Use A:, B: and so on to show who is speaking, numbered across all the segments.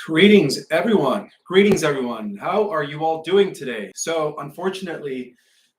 A: Greetings, everyone. Greetings, everyone. How are you all doing today? So, unfortunately,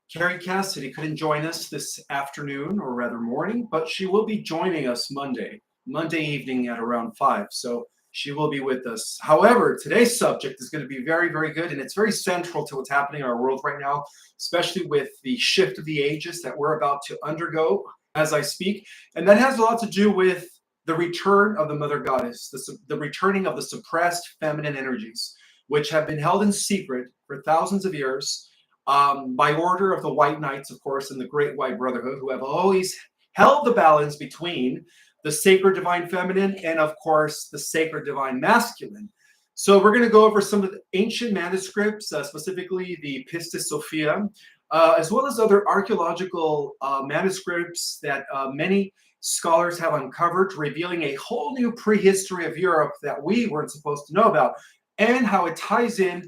A: Carrie Cassidy couldn't join us this afternoon, or rather morning, but she will be joining us Monday evening at around 5. So, she will be with us. However, today's subject is going to be very, very good, and it's very central to what's happening in our world right now, especially with the shift of the ages that we're about to undergo as I speak. And that has a lot to do with the return of the mother goddess, the returning of the suppressed feminine energies, which have been held in secret for thousands of years by order of the White Knights, of course, and the Great White Brotherhood, who have always held the balance between the sacred divine feminine and, of course, the sacred divine masculine. So we're going to go over some of the ancient manuscripts, specifically the Pistis Sophia, as well as other archaeological manuscripts that many scholars have uncovered, revealing a whole new prehistory of Europe that we weren't supposed to know about, and how it ties in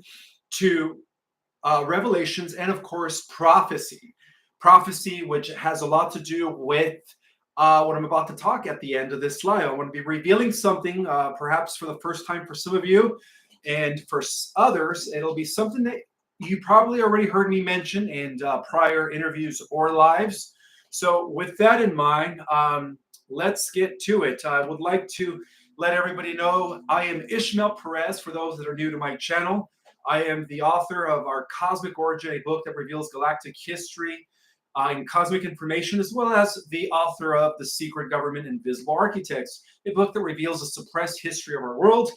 A: to revelations and, of course, prophecy. Prophecy, which has a lot to do with what I'm about to talk at the end of this slide. I want to be revealing something, perhaps for the first time for some of you, and for others, it'll be something that you probably already heard me mention in prior interviews or lives. So with that in mind, let's get to it. I would like to let everybody know I am Ishmael Perez, for those that are new to my channel. I am the author of Our Cosmic Origin, a book that reveals galactic history and cosmic information, as well as the author of The Secret Government Invisible Architects, a book that reveals the suppressed history of our world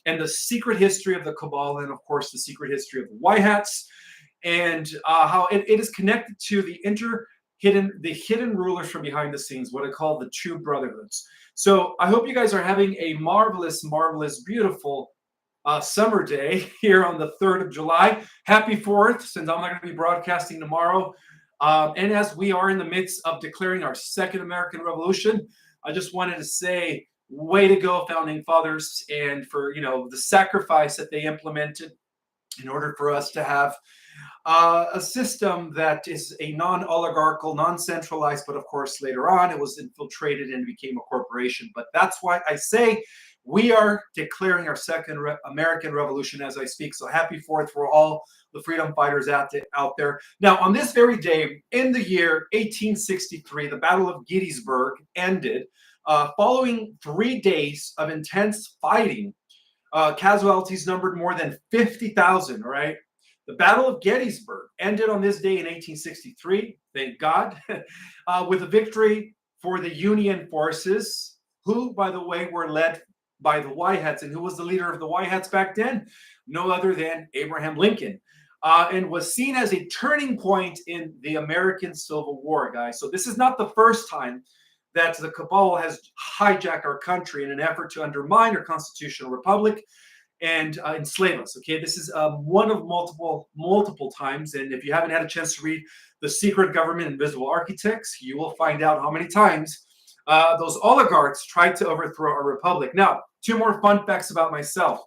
A: and the secret history of the Cabal, and of course the secret history of the White Hats, and how it is connected to the hidden rulers from behind the scenes, what I call the two brotherhoods. So I hope you guys are having a marvelous, beautiful summer day here on the 3rd of July. Happy 4th, since I'm not going to be broadcasting tomorrow. And as we are in the midst of declaring our second American Revolution, I just wanted to say, way to go, Founding Fathers, and for the sacrifice that they implemented in order for us to have a system that is a non-oligarchical, non-centralized, but of course later on it was infiltrated and became a corporation. But that's why I say we are declaring our second American Revolution as I speak. So happy 4th for all the freedom fighters out there. Now, on this very day, in the year 1863, the Battle of Gettysburg ended following 3 days of intense fighting. Casualties numbered more than 50,000, right? The Battle of Gettysburg ended on this day in 1863, thank God, with a victory for the Union forces, who, by the way, were led by the White Hats. And who was the leader of the White Hats back then? No other than Abraham Lincoln, and was seen as a turning point in the American Civil War, guys. So this is not the first time that the Cabal has hijacked our country in an effort to undermine our constitutional republic and enslave us. Okay, this is one of multiple times, and if you haven't had a chance to read The Secret Government Invisible Architects, you will find out how many times those oligarchs tried to overthrow our republic. Now, 2 more fun facts about myself.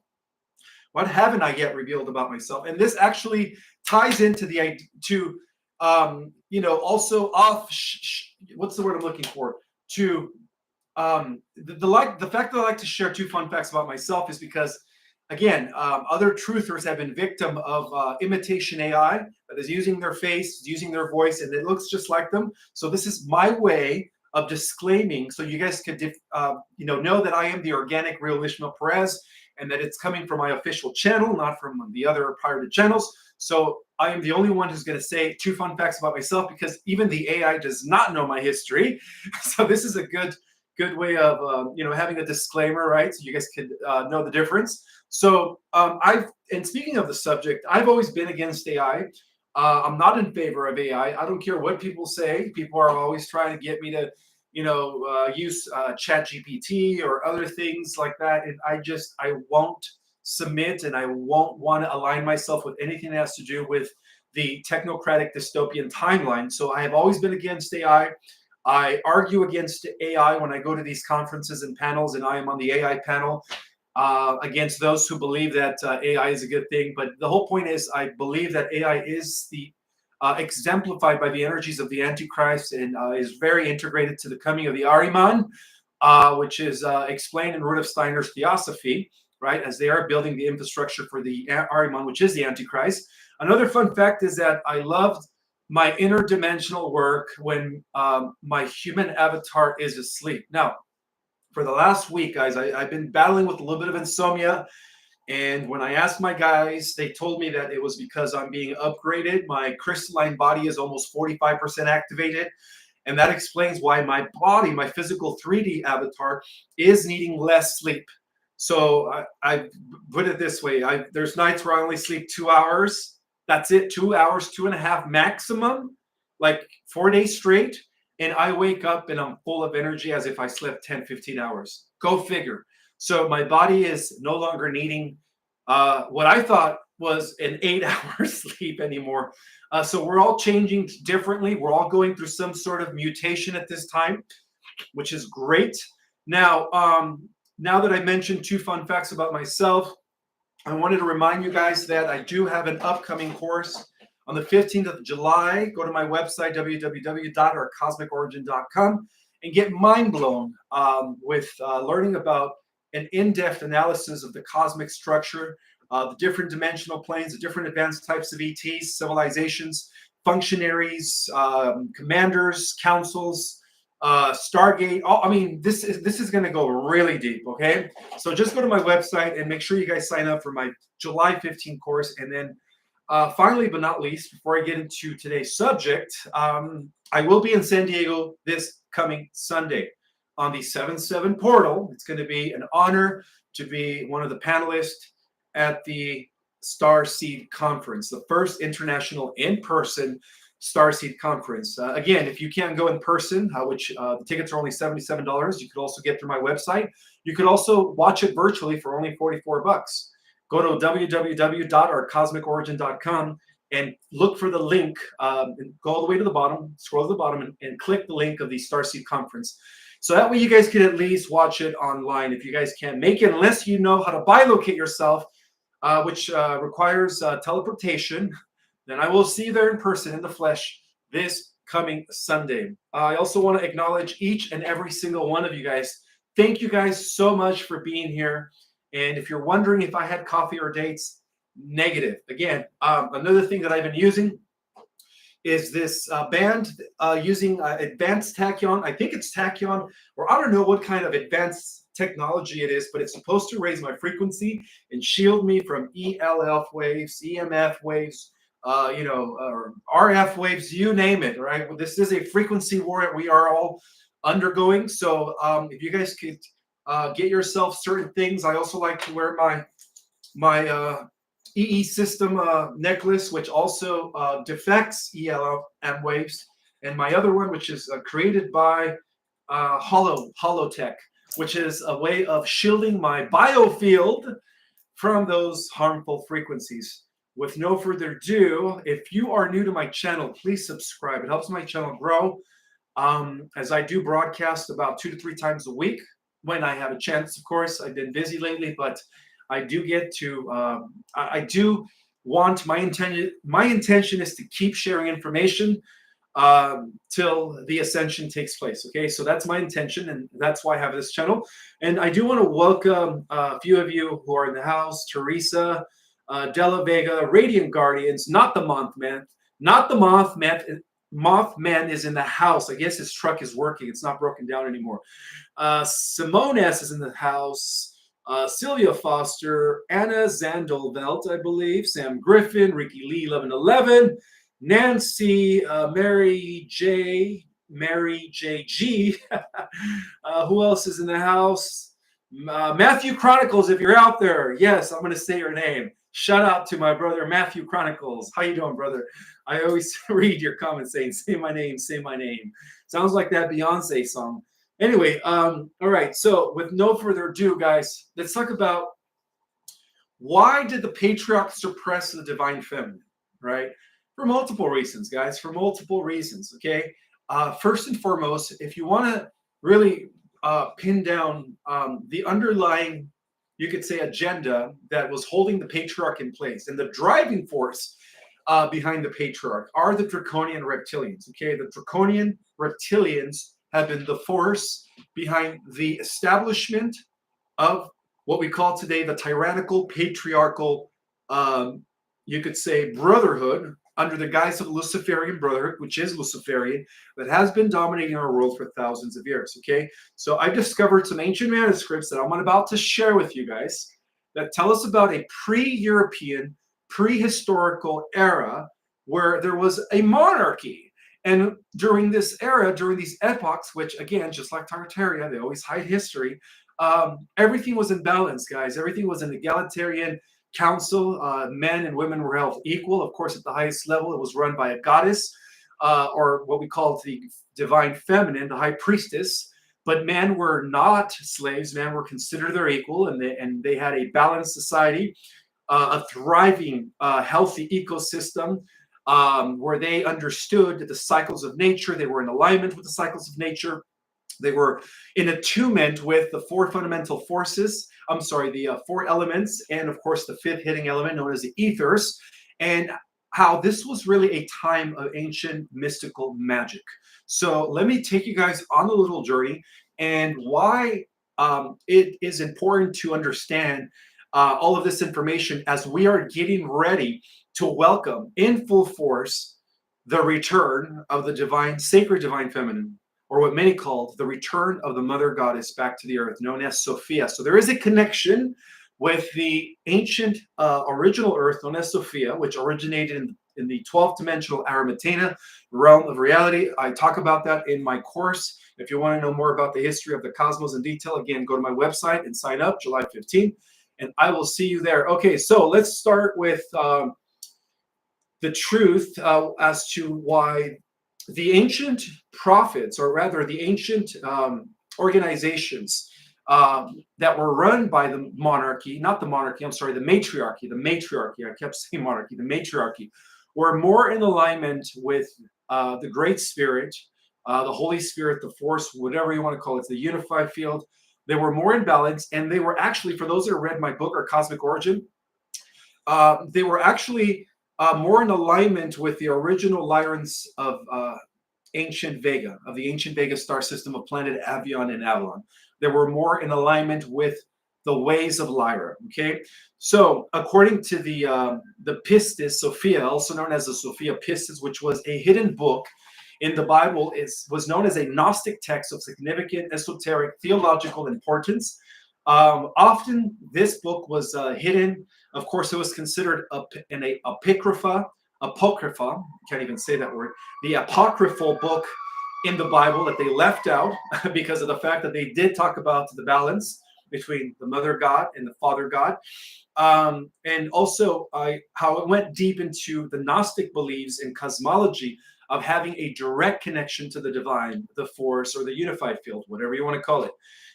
A: What haven't I yet revealed about myself? And this actually ties into the idea also off. What's the word I'm looking for? To the fact that I like to share 2 fun facts about myself is because, again, other truthers have been victim of imitation AI that is using their face, using their voice, and it looks just like them. So this is my way of disclaiming, so you guys could know that I am the organic, real Ishmael Perez, and that it's coming from my official channel, not from the other pirated channels. So I am the only one who's going to say 2 fun facts about myself, because even the AI does not know my history. So this is a good way of having a disclaimer, right? So you guys could know the difference. So and speaking of the subject, I've always been against AI. I'm not in favor of AI. I don't care what people say. People are always trying to get me to use ChatGPT or other things like that, and I won't submit, and I won't want to align myself with anything that has to do with the technocratic dystopian timeline. So I have always been against AI. I argue against AI when I go to these conferences and panels, and I am on the AI panel against those who believe that AI is a good thing. But the whole point is, I believe that AI is the exemplified by the energies of the Antichrist, and is very integrated to the coming of the Ahriman, which is explained in Rudolf Steiner's Theosophy. right? As they are building the infrastructure for the Ahriman, which is the Antichrist. Another fun fact is that I loved my interdimensional work when my human avatar is asleep. Now, for the last week, guys, I've been battling with a little bit of insomnia. And when I asked my guys, they told me that it was because I'm being upgraded. My crystalline body is almost 45% activated. And that explains why my body, my physical 3D avatar, is needing less sleep. So I put it this way. There's nights where I only sleep 2 hours. That's it, 2 hours, 2.5 maximum, like 4 days straight. And I wake up and I'm full of energy as if I slept 10, 15 hours. Go figure. So my body is no longer needing what I thought was an 8-hour sleep anymore. So we're all changing differently. We're all going through some sort of mutation at this time, which is great. Now, now that I mentioned 2 fun facts about myself, I wanted to remind you guys that I do have an upcoming course on the 15th of July. Go to my website, www.ourcosmicorigin.com, and get mind blown with learning about an in-depth analysis of the cosmic structure, the different dimensional planes, the different advanced types of ETs, civilizations, functionaries, commanders, councils, Stargate. I mean, this is going to go really deep. Okay, so just go to my website and make sure you guys sign up for my July 15 course. And then finally, but not least, before I get into today's subject, I will be in San Diego this coming Sunday on the 7/7 portal. It's going to be an honor to be one of the panelists at the Starseed Conference, the first international in-person Starseed Conference. Again, if you can't go in person, which the tickets are only $77, you could also get through my website. You could also watch it virtually for only $44. Go to www.ourcosmicorigin.com and look for the link, and go all the way to the bottom, scroll to the bottom, and click the link of the Starseed Conference. So that way you guys can at least watch it online if you guys can't make it, unless you know how to bilocate yourself, which requires teleportation. Then I will see you there in person, in the flesh, this coming Sunday. I also want to acknowledge each and every single one of you guys. Thank you guys so much for being here. And if you're wondering if I had coffee or dates, negative. Again, another thing that I've been using is this band using advanced tachyon. I think it's tachyon, or I don't know what kind of advanced technology it is, but it's supposed to raise my frequency and shield me from ELF waves, EMF waves, or RF waves, you name it, right? This is a frequency war we are all undergoing. So if you guys could get yourself certain things. I also like to wear my EE system necklace, which also defects ELM waves, and my other one, which is created by Holotech, which is a way of shielding my biofield from those harmful frequencies. With no further ado, if you are new to my channel, please subscribe. It helps my channel grow, as I do broadcast about 2 to 3 times a week when I have a chance. Of course, I've been busy lately, but I do get to, I do want, my intention is to keep sharing information till the ascension takes place. Okay, so that's my intention, and that's why I have this channel. And I do want to welcome a few of you who are in the house: Teresa, Della Vega, Radiant Guardians, not the Mothman, not the Mothman. Mothman is in the house. I guess his truck is working. It's not broken down anymore. Simone S is in the house. Sylvia Foster, Anna Zandelvelt, I believe, Sam Griffin, Ricky Lee, 1111, Nancy, Mary J G. Who else is in the house? Matthew Chronicles, if you're out there. Yes, I'm going to say your name. Shout out to my brother, Matthew Chronicles. How you doing, brother? I always read your comments saying, say my name, say my name. Sounds like that Beyonce song. Anyway, all right, so with no further ado, guys, let's talk about why did the patriarch suppress the divine feminine, right? For multiple reasons, guys, for multiple reasons, okay? First and foremost, if you want to really pin down the underlying, you could say, agenda that was holding the patriarch in place, and the driving force behind the patriarch are the draconian reptilians, okay? The draconian reptilians have been the force behind the establishment of what we call today the tyrannical, patriarchal, you could say, brotherhood under the guise of Luciferian brotherhood, which is Luciferian, that has been dominating our world for thousands of years. Okay, so I've discovered some ancient manuscripts that I'm about to share with you guys that tell us about a pre-European, prehistorical era where there was a monarchy. And during this era, during these epochs, which again, just like Tartaria, they always hide history, everything was in balance, guys. Everything was an egalitarian council. Men and women were held equal. Of course, at the highest level, it was run by a goddess, or what we call the divine feminine, the high priestess. But men were not slaves. Men were considered their equal, and they had a balanced society, a thriving, healthy ecosystem, where they understood the cycles of nature. They were in alignment with the cycles of nature. They were in attunement with the four fundamental forces. The four elements, and of course the fifth hidden element known as the ethers, and how this was really a time of ancient mystical magic. So let me take you guys on a little journey and why it is important to understand all of this information as we are getting ready to welcome in full force the return of the divine, sacred divine feminine, or what many called the return of the mother goddess back to the earth, known as Sophia. So there is a connection with the ancient original earth known as Sophia, which originated in the 12th dimensional Aramatena realm of reality. I talk about that in my course. If you want to know more about the history of the cosmos in detail, again, go to my website and sign up July 15th, and I will see you there. Okay, so let's start with the truth as to why the ancient prophets, or rather the ancient organizations that were run by the monarchy, not the monarchy, I'm sorry, the matriarchy, I kept saying monarchy, the matriarchy, were more in alignment with the Great Spirit, the Holy Spirit, the Force, whatever you want to call it, the unified field. They were more in balance, and they were actually, for those who read my book, or Cosmic Origin, they were actually more in alignment with the original Lyrans of ancient Vega, of the ancient Vega star system of planet Avion and Avalon. They were more in alignment with the ways of Lyra. Okay, so according to the Pistis Sophia, also known as the Sophia Pistis, which was a hidden book in the Bible, was known as a Gnostic text of significant esoteric theological importance. Often this book was hidden. Of course, it was considered an apocrypha, can't even say that word, the apocryphal book in the Bible that they left out because of the fact that they did talk about the balance between the mother God and the father God. And also how it went deep into the Gnostic beliefs in cosmology of having a direct connection to the divine, the force, or the unified field, whatever you want to call it.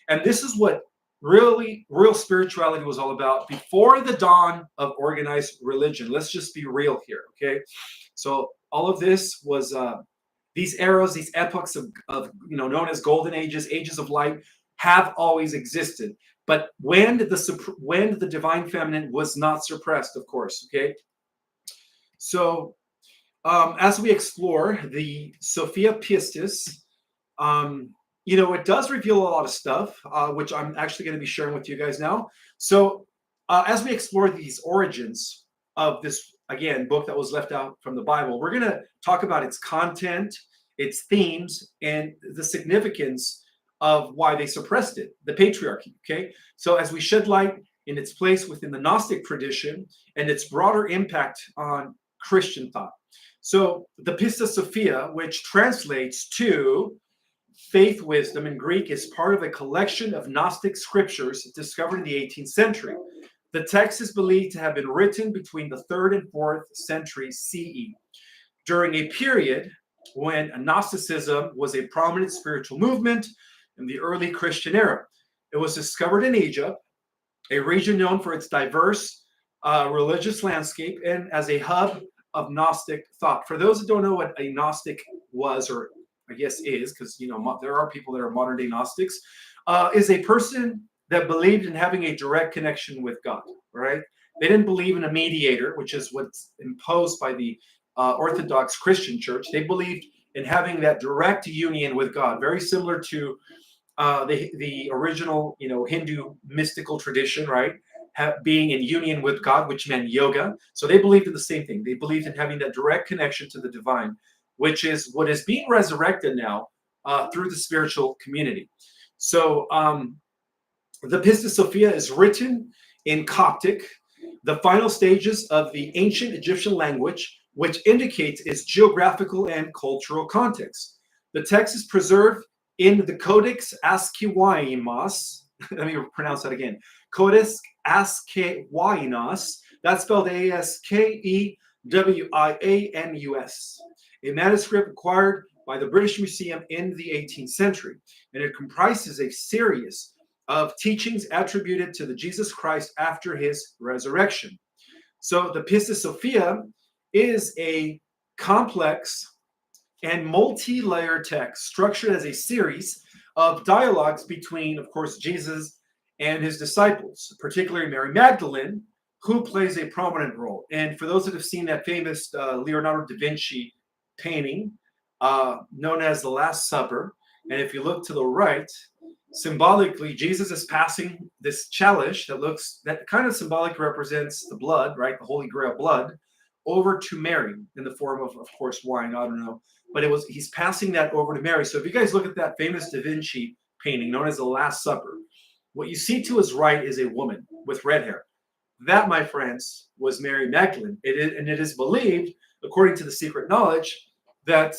A: And this is what real spirituality was all about before the dawn of organized religion. Let's just be real here, okay? So all of this was these eras, these epochs of known as golden ages, ages of light, have always existed. But when the divine feminine was not suppressed, of course, okay? So as we explore the Sophia Pistis, it does reveal a lot of stuff, which I'm actually going to be sharing with you guys now. So as we explore these origins of this, again, book that was left out from the Bible, we're going to talk about its content, its themes, and the significance of why they suppressed it, the patriarchy, okay? So as we shed light in its place within the Gnostic tradition and its broader impact on Christian thought. So the Pistis Sophia, which translates to faith wisdom in Greek, is part of a collection of Gnostic scriptures discovered in the 18th century. The text is believed to have been written between the 3rd and 4th century CE, during a period when Gnosticism was a prominent spiritual movement in the early Christian era. It was discovered in Egypt, a region known for its diverse religious landscape and as a hub of Gnostic thought. For those that don't know what a Gnostic was, or I guess is, because there are people that are modern day Gnostics, is a person that believed in having a direct connection with God, right? They didn't believe in a mediator, which is what's imposed by the Orthodox Christian Church. They believed in having that direct union with God, very similar to the original, Hindu mystical tradition, right? Being in union with God, which meant yoga. So they believed in the same thing. They believed in having that direct connection to the divine, which is what is being resurrected now through the spiritual community. So the Pistis Sophia is written in Coptic, the final stages of the ancient Egyptian language, which indicates its geographical and cultural context. The text is preserved in the Codex Askewianos. Let me pronounce that again. Codex Askewianos. That's spelled Askewianos. A manuscript acquired by the British Museum in the 18th century, and it comprises a series of teachings attributed to the Jesus Christ after his resurrection. So the Pistis Sophia is a complex and multi-layered text structured as a series of dialogues between, of course, Jesus and his disciples, particularly Mary Magdalene, who plays a prominent role. And for those that have seen that famous Leonardo da Vinci painting known as the Last Supper, and if you look to the right, symbolically, Jesus is passing this chalice that kind of symbolically represents the blood, right? The Holy Grail blood, over to Mary in the form of course, wine. I don't know. But he's passing that over to Mary. So if you guys look at that famous Da Vinci painting known as the Last Supper, what you see to his right is a woman with red hair. That, my friends, was Mary Magdalene. And it is believed, according to the secret knowledge, that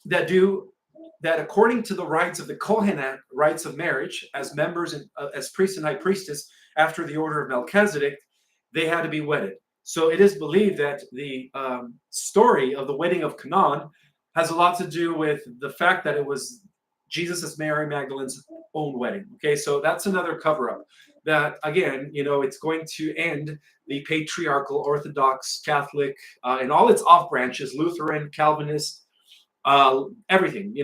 A: that according to the rites of the Kohenite, rites of marriage, as members as priest and high priestess after the order of Melchizedek, they had to be wedded. So it is believed that the story of the wedding of Canaan has a lot to do with the fact that it was Jesus' Mary Magdalene's own wedding. Okay, so that's another cover-up. That again, it's going to end the patriarchal, Orthodox, Catholic, and all its off branches, Lutheran, Calvinist, everything,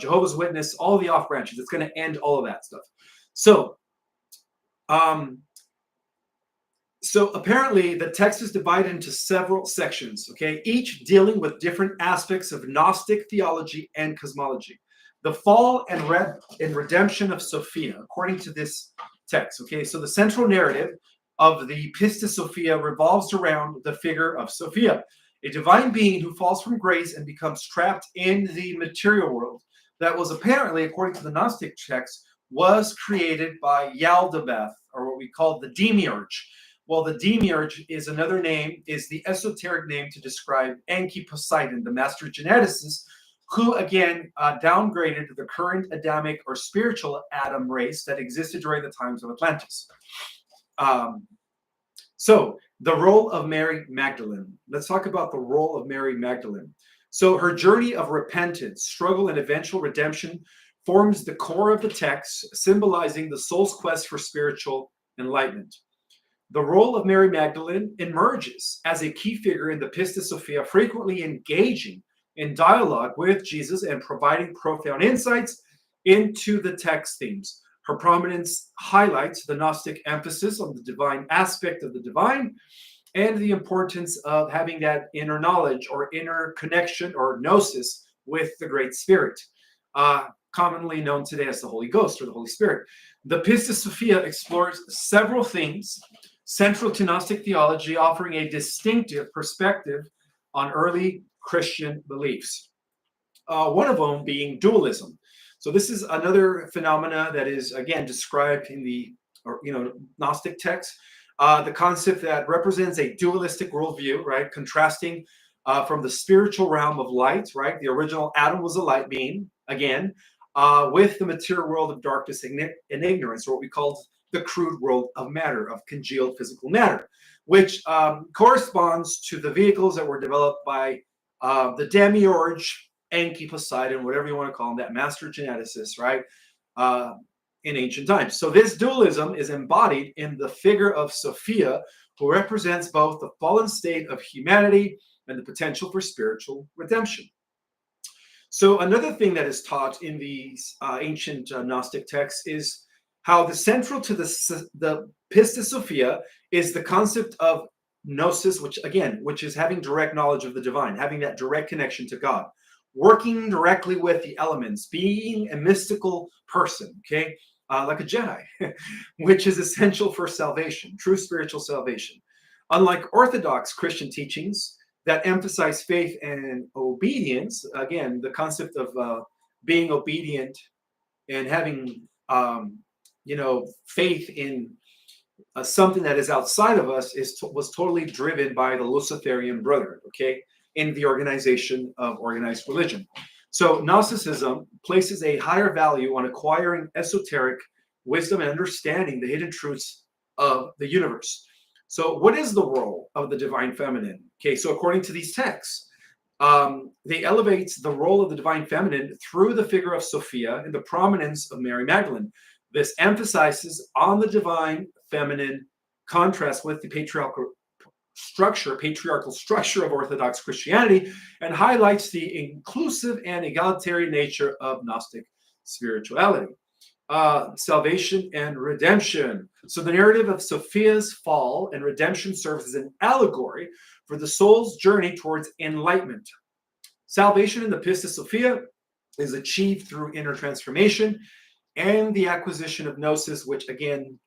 A: Jehovah's Witness, all the off branches. It's going to end all of that stuff. So apparently the text is divided into several sections, okay, each dealing with different aspects of Gnostic theology and cosmology. The fall and redemption of Sophia, according to this text, okay, so the central narrative of the Pistis Sophia revolves around the figure of Sophia, a divine being who falls from grace and becomes trapped in the material world that was apparently, according to the Gnostic text, was created by Yaldabaoth, or what we call the demiurge. Well, the demiurge is another name, is the esoteric name to describe Enki Poseidon, the master geneticist, who again downgraded the current Adamic or spiritual Adam race that existed during the times of Atlantis. So the role of Mary Magdalene. Let's talk about the role of Mary Magdalene. So her journey of repentance, struggle, and eventual redemption forms the core of the text, symbolizing the soul's quest for spiritual enlightenment. The role of Mary Magdalene emerges as a key figure in the Pistis Sophia, frequently engaging in dialogue with Jesus and providing profound insights into the text themes. Her prominence highlights the Gnostic emphasis on the divine aspect of the divine and the importance of having that inner knowledge or inner connection or gnosis with the Great Spirit, commonly known today as the Holy Ghost or the Holy Spirit. The Pistis Sophia explores several themes central to Gnostic theology, offering a distinctive perspective on early Christian beliefs. One of them being dualism. So this is another phenomena that is again described in the Gnostic text. The concept that represents a dualistic worldview, right, contrasting from the spiritual realm of light, right? The original Adam was a light being, again, with the material world of darkness and ignorance, or what we call the crude world of matter, of congealed physical matter, which corresponds to the vehicles that were developed by the demiurge, Enki, Poseidon, whatever you want to call him, that master geneticist, right, in ancient times. So this dualism is embodied in the figure of Sophia, who represents both the fallen state of humanity and the potential for spiritual redemption. So another thing that is taught in these ancient Gnostic texts is how the central to the Pistis Sophia is the concept of gnosis, which is having direct knowledge of the divine, having that direct connection to God, working directly with the elements, being a mystical person, okay, like a Jedi, which is essential for salvation, true spiritual salvation. Unlike Orthodox Christian teachings that emphasize faith and obedience, again, the concept of being obedient and having, faith in something that is outside of us was totally driven by the Luciferian Brotherhood, okay, in the organization of organized religion. So Gnosticism places a higher value on acquiring esoteric wisdom and understanding the hidden truths of the universe. So what is the role of the divine feminine? Okay, so according to these texts, they elevate the role of the divine feminine through the figure of Sophia and the prominence of Mary Magdalene. This emphasizes on the divine feminine contrast with the patriarchal structure of Orthodox Christianity, and highlights the inclusive and egalitarian nature of Gnostic spirituality. Salvation and redemption. So the narrative of Sophia's fall and redemption serves as an allegory for the soul's journey towards enlightenment. Salvation in the Pistis Sophia is achieved through inner transformation and the acquisition of gnosis, which again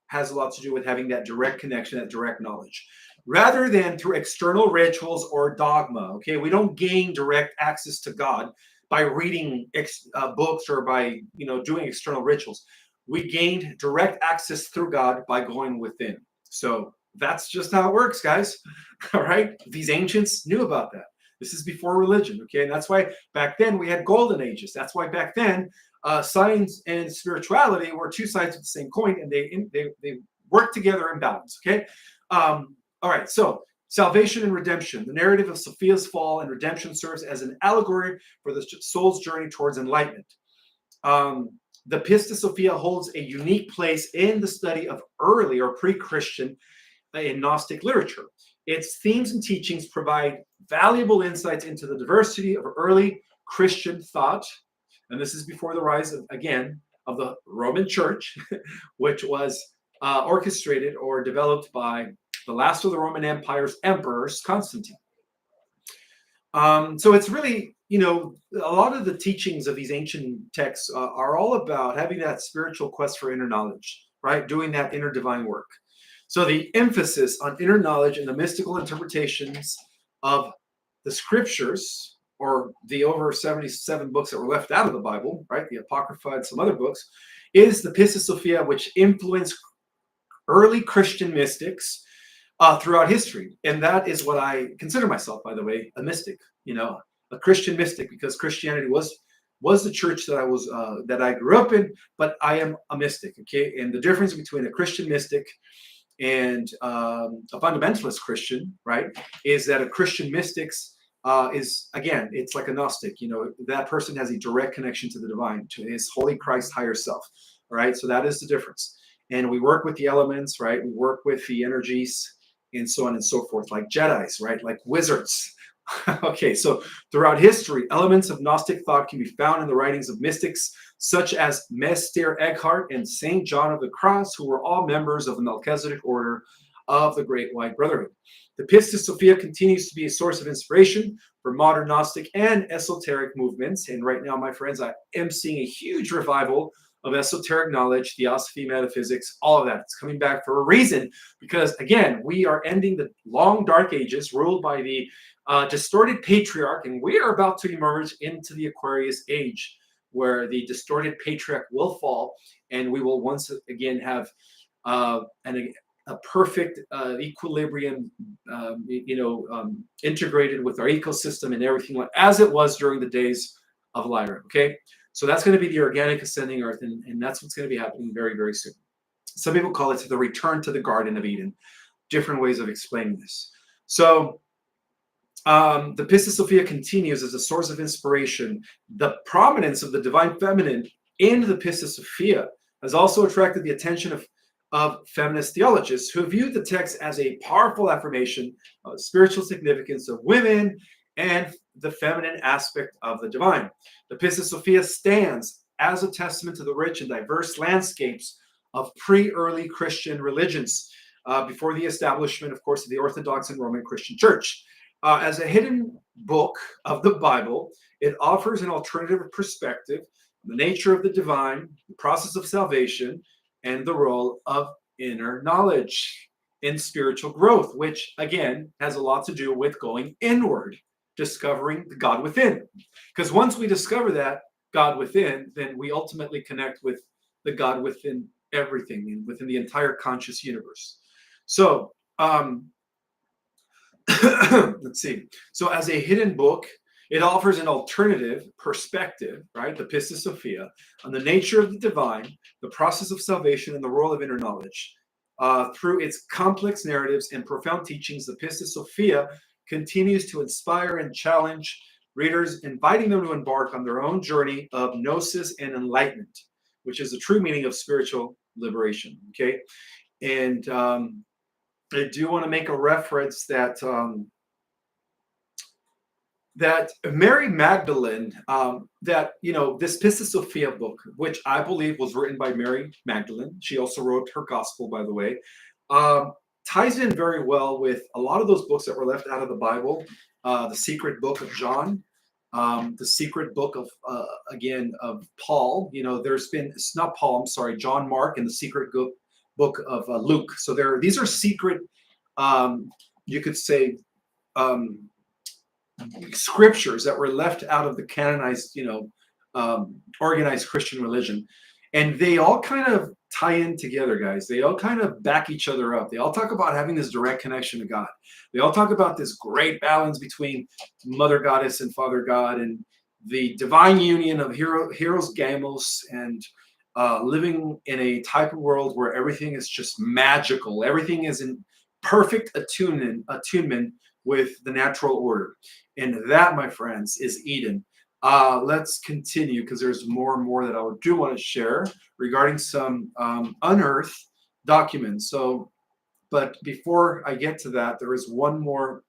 A: has a lot to do with having that direct connection, that direct knowledge, rather than through external rituals or dogma. Okay, we don't gain direct access to God by reading books or by doing external rituals. We gained direct access through God by going within. So that's just how it works, guys. All right, these ancients knew about that. This is before religion, okay? And that's why back then we had golden ages. That's why back then science and spirituality were two sides of the same coin, and they work together in balance, okay? All right, so salvation and redemption. The narrative of Sophia's fall and redemption serves as an allegory for the soul's journey towards enlightenment. The Pistis Sophia holds a unique place in the study of early or pre-Christian and Gnostic literature. Its themes and teachings provide valuable insights into the diversity of early Christian thought. And this is before the rise of the Roman Church, which was orchestrated or developed by the last of the Roman Empire's emperors, Constantine. So it's really, a lot of the teachings of these ancient texts are all about having that spiritual quest for inner knowledge, right? Doing that inner divine work. So the emphasis on inner knowledge and the mystical interpretations of the scriptures, or the over 77 books that were left out of the Bible, right? The Apocrypha and some other books, is the Pistis Sophia, which influenced early Christian mystics throughout history. And that is what I consider myself, by the way, a mystic, a Christian mystic, because Christianity was the church that I was that I grew up in, but I am a mystic, okay? And the difference between a Christian mystic and a fundamentalist Christian, right, is that a Christian mystics is, again, it's like a Gnostic. That person has a direct connection to the divine, to his holy Christ higher self. All right, so that is the difference. And we work with the elements, right? We work with the energies and so on and so forth, like Jedis, right? Like wizards. Okay, so throughout history, elements of Gnostic thought can be found in the writings of mystics such as Meister Eckhart and Saint John of the Cross, who were all members of the Melchizedek order of the Great White Brotherhood. The Pistis Sophia continues to be a source of inspiration for modern Gnostic and esoteric movements. And right now, my friends, I am seeing a huge revival of esoteric knowledge, theosophy, metaphysics, all of that. It's coming back for a reason, because again, we are ending the long dark ages ruled by the distorted patriarch, and we are about to emerge into the Aquarius age, where the distorted patriarch will fall, and we will once again have a perfect equilibrium, integrated with our ecosystem and everything, as it was during the days of Lyra. Okay, so that's going to be the organic ascending Earth, and that's what's going to be happening very, very soon. Some people call it the return to the Garden of Eden. Different ways of explaining this. So the Pistis Sophia continues as a source of inspiration. The prominence of the divine feminine in the Pistis Sophia has also attracted the attention of feminist theologians who viewed the text as a powerful affirmation of the spiritual significance of women and the feminine aspect of the divine. The Pistis Sophia stands as a testament to the rich and diverse landscapes of pre-early Christian religions before the establishment, of course, of the Orthodox and Roman Christian Church. As a hidden book of the Bible. It offers an alternative perspective, the nature of the divine, the process of salvation, and the role of inner knowledge in spiritual growth, which again has a lot to do with going inward, discovering the God within. Because once we discover that God within, then we ultimately connect with the God within everything and within the entire conscious universe. So, let's see. So, as a hidden book, it offers an alternative perspective, right? The Pistis Sophia, on the nature of the divine, the process of salvation, and the role of inner knowledge. Through its complex narratives and profound teachings, the Pistis Sophia continues to inspire and challenge readers, inviting them to embark on their own journey of gnosis and enlightenment, which is the true meaning of spiritual liberation. Okay, and I do want to make a reference that that Mary Magdalene, that, this Pistis Sophia book, which I believe was written by Mary Magdalene. She also wrote her gospel, by the way, ties in very well with a lot of those books that were left out of the Bible. The secret book of John, the secret book of, again, of Paul. It's not Paul, I'm sorry, John Mark, and the secret book of Luke. So these are secret, you could say, scriptures that were left out of the canonized, organized Christian religion. And they all kind of tie in together, guys. They all kind of back each other up. They all talk about having this direct connection to God. They all talk about this great balance between Mother Goddess and Father God, and the divine union of Heros Gamos, and living in a type of world where everything is just magical. Everything is in perfect attunement with the natural order. And that, my friends, is Eden. Let's continue, because there's more and more that I do want to share regarding some unearthed documents. But before I get to that, there is one more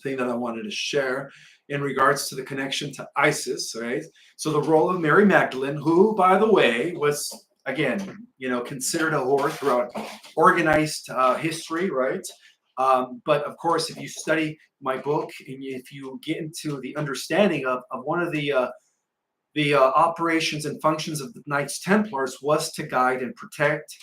A: thing that I wanted to share in regards to the connection to Isis, right? So the role of Mary Magdalene, who, by the way, was, again, considered a whore throughout organized history, right? But of course, if you study my book and if you get into the understanding of one of the operations and functions of the Knights Templars, was to guide and protect,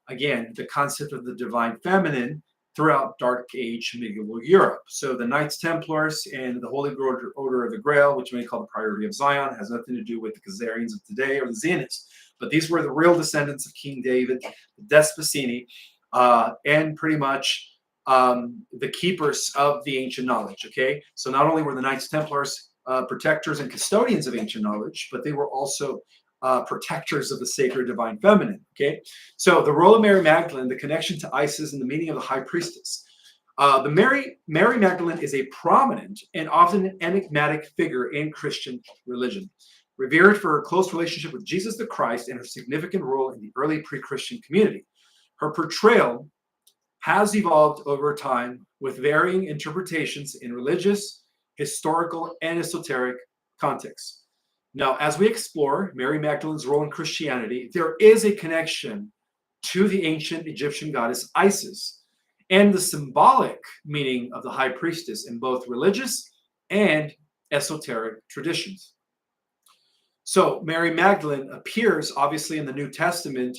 A: again, the concept of the divine feminine throughout Dark Age medieval Europe. So the Knights Templars and the Holy Order of the Grail, which many call the Priority of Zion, has nothing to do with the Khazarians of today or the Zionists. But these were the real descendants of King David, the Despoticini, and pretty much the keepers of the ancient knowledge. Okay, so not only were the Knights Templars protectors and custodians of ancient knowledge, but they were also protectors of the sacred divine feminine. Okay, so the role of Mary Magdalene, the connection to Isis, and the meaning of the high priestess. The Mary Magdalene is a prominent and often enigmatic figure in Christian religion, revered for her close relationship with Jesus the Christ and her significant role in the early pre-Christian community. Her portrayal has evolved over time with varying interpretations in religious, historical, and esoteric contexts. Now, as we explore Mary Magdalene's role in Christianity, there is a connection to the ancient Egyptian goddess Isis and the symbolic meaning of the high priestess in both religious and esoteric traditions. So, Mary Magdalene appears, obviously, in the New Testament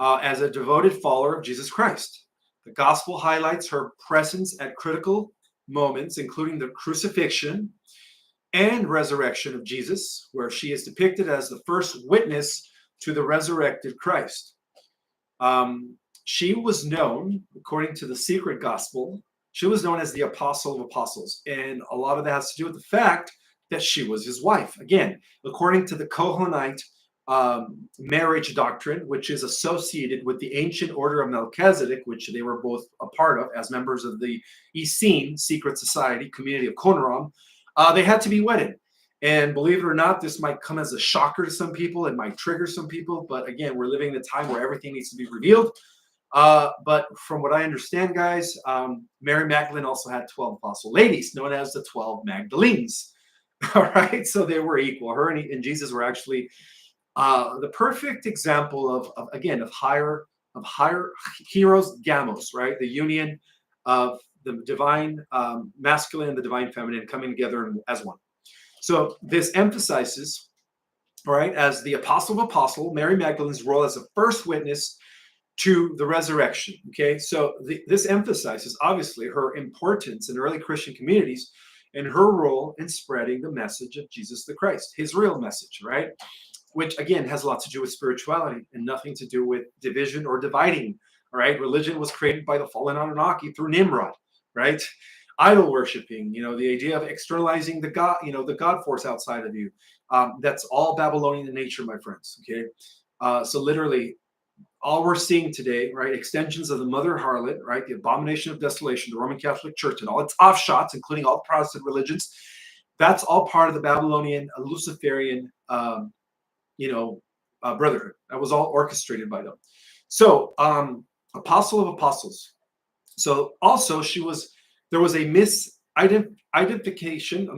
A: as a devoted follower of Jesus Christ. The gospel highlights her presence at critical moments, including the crucifixion and resurrection of Jesus, where she is depicted as the first witness to the resurrected Christ. She was known, according to the secret gospel, she was known as the Apostle of Apostles. And a lot of that has to do with the fact that she was his wife. Again, according to the Kohonite marriage doctrine, which is associated with the ancient order of Melchizedek, which they were both a part of as members of the Essene secret society community of Qumran, they had to be wedded. And believe it or not, this might come as a shocker to some people. It might trigger some people. But again, we're living in a time where everything needs to be revealed. But from what I understand, guys, Mary Magdalene also had 12 apostle ladies, known as the 12 Magdalenes. All right, so they were equal. Her and Jesus were actually the perfect example of higher Heros Gamos, right? The union of the divine masculine and the divine feminine coming together as one. So this emphasizes, all right, as the apostle of apostle, Mary Magdalene's role as a first witness to the resurrection. Okay, so this emphasizes obviously her importance in early Christian communities and her role in spreading the message of Jesus the Christ, his real message, right? Which again has a lot to do with spirituality and nothing to do with division or dividing. All right, religion was created by the fallen Anunnaki through Nimrod, right? Idol worshiping, the idea of externalizing the God, the God force outside of you. That's all Babylonian in nature, my friends. Okay, so literally, all we're seeing today, right, extensions of the mother harlot, right, the abomination of desolation, the Roman Catholic Church, and all its offshoots, including all the Protestant religions, that's all part of the Babylonian Luciferian, brotherhood. That was all orchestrated by them. So, apostle of apostles. So also there was a misidentification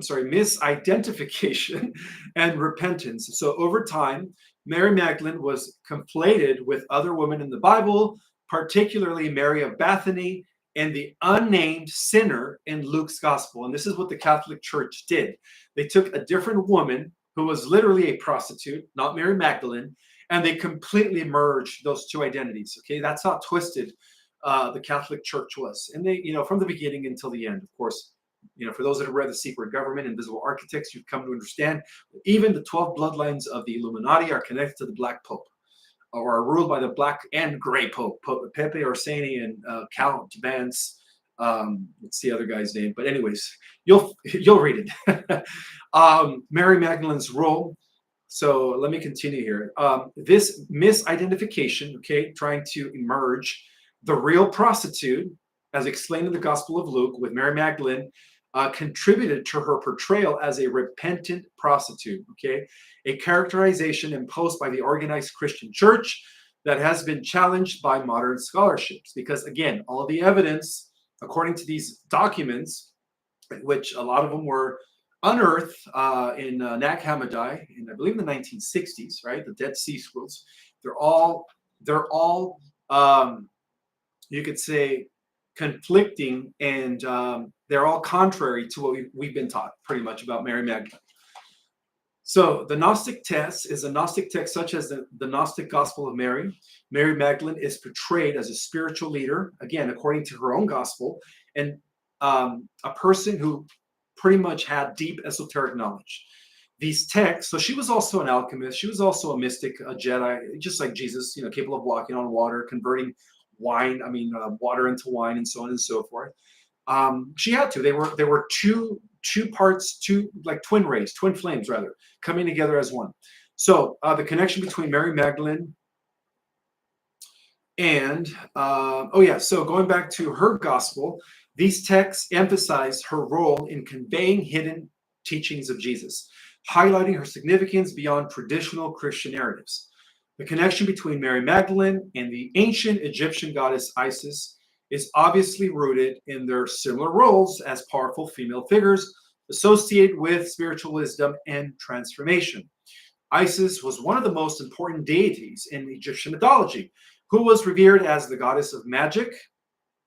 A: and repentance. So over time, Mary Magdalene was conflated with other women in the Bible, particularly Mary of Bethany and the unnamed sinner in Luke's gospel. And this is what the Catholic Church did. They took a different woman who was literally a prostitute, not Mary Magdalene, and they completely merged those two identities. Okay, that's how twisted the Catholic Church was. And they, from the beginning until the end, of course, for those that have read The Secret Government, Invisible Architects, you've come to understand even the 12 bloodlines of the Illuminati are connected to the Black Pope, or are ruled by the Black and Gray Pope, Pope Pepe Orsini and Count Vance. What's the other guy's name? But anyways, you'll read it. Mary Magdalene's role. So let me continue here. This misidentification, okay, trying to emerge the real prostitute, as explained in the Gospel of Luke with Mary Magdalene, contributed to her portrayal as a repentant prostitute, okay? A characterization imposed by the organized Christian church that has been challenged by modern scholarships. Because again, all of the evidence, according to these documents, which a lot of them were unearthed in Nag Hammadi, in I believe in the 1960s, right? The Dead Sea Scrolls. They're all you could say conflicting, and they're all contrary to what we've been taught pretty much about Mary Magdalene. So the Gnostic text is a Gnostic text such as the Gnostic Gospel of Mary. Mary Magdalene is portrayed as a spiritual leader, again, according to her own gospel, and a person who pretty much had deep esoteric knowledge. These texts, so she was also an alchemist. She was also a mystic, a Jedi, just like Jesus, capable of walking on water, converting water into wine, and so on and so forth. She had to. They were two parts, like twin rays, twin flames rather, coming together as one. So the connection between Mary Magdalene and so going back to her gospel, these texts emphasize her role in conveying hidden teachings of Jesus, highlighting her significance beyond traditional Christian narratives. The connection between Mary Magdalene and the ancient Egyptian goddess Isis is obviously rooted in their similar roles as powerful female figures associated with spiritual wisdom and transformation. Isis was one of the most important deities in Egyptian mythology, who was revered as the goddess of magic.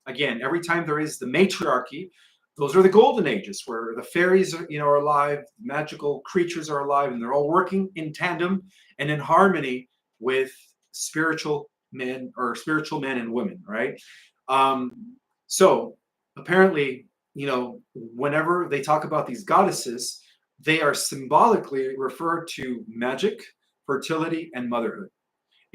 A: Again, every time there is the matriarchy, those are the golden ages where the fairies are alive, magical creatures are alive, and they're all working in tandem and in harmony with spiritual men and women, right? So apparently, whenever they talk about these goddesses, they are symbolically referred to magic, fertility, and motherhood.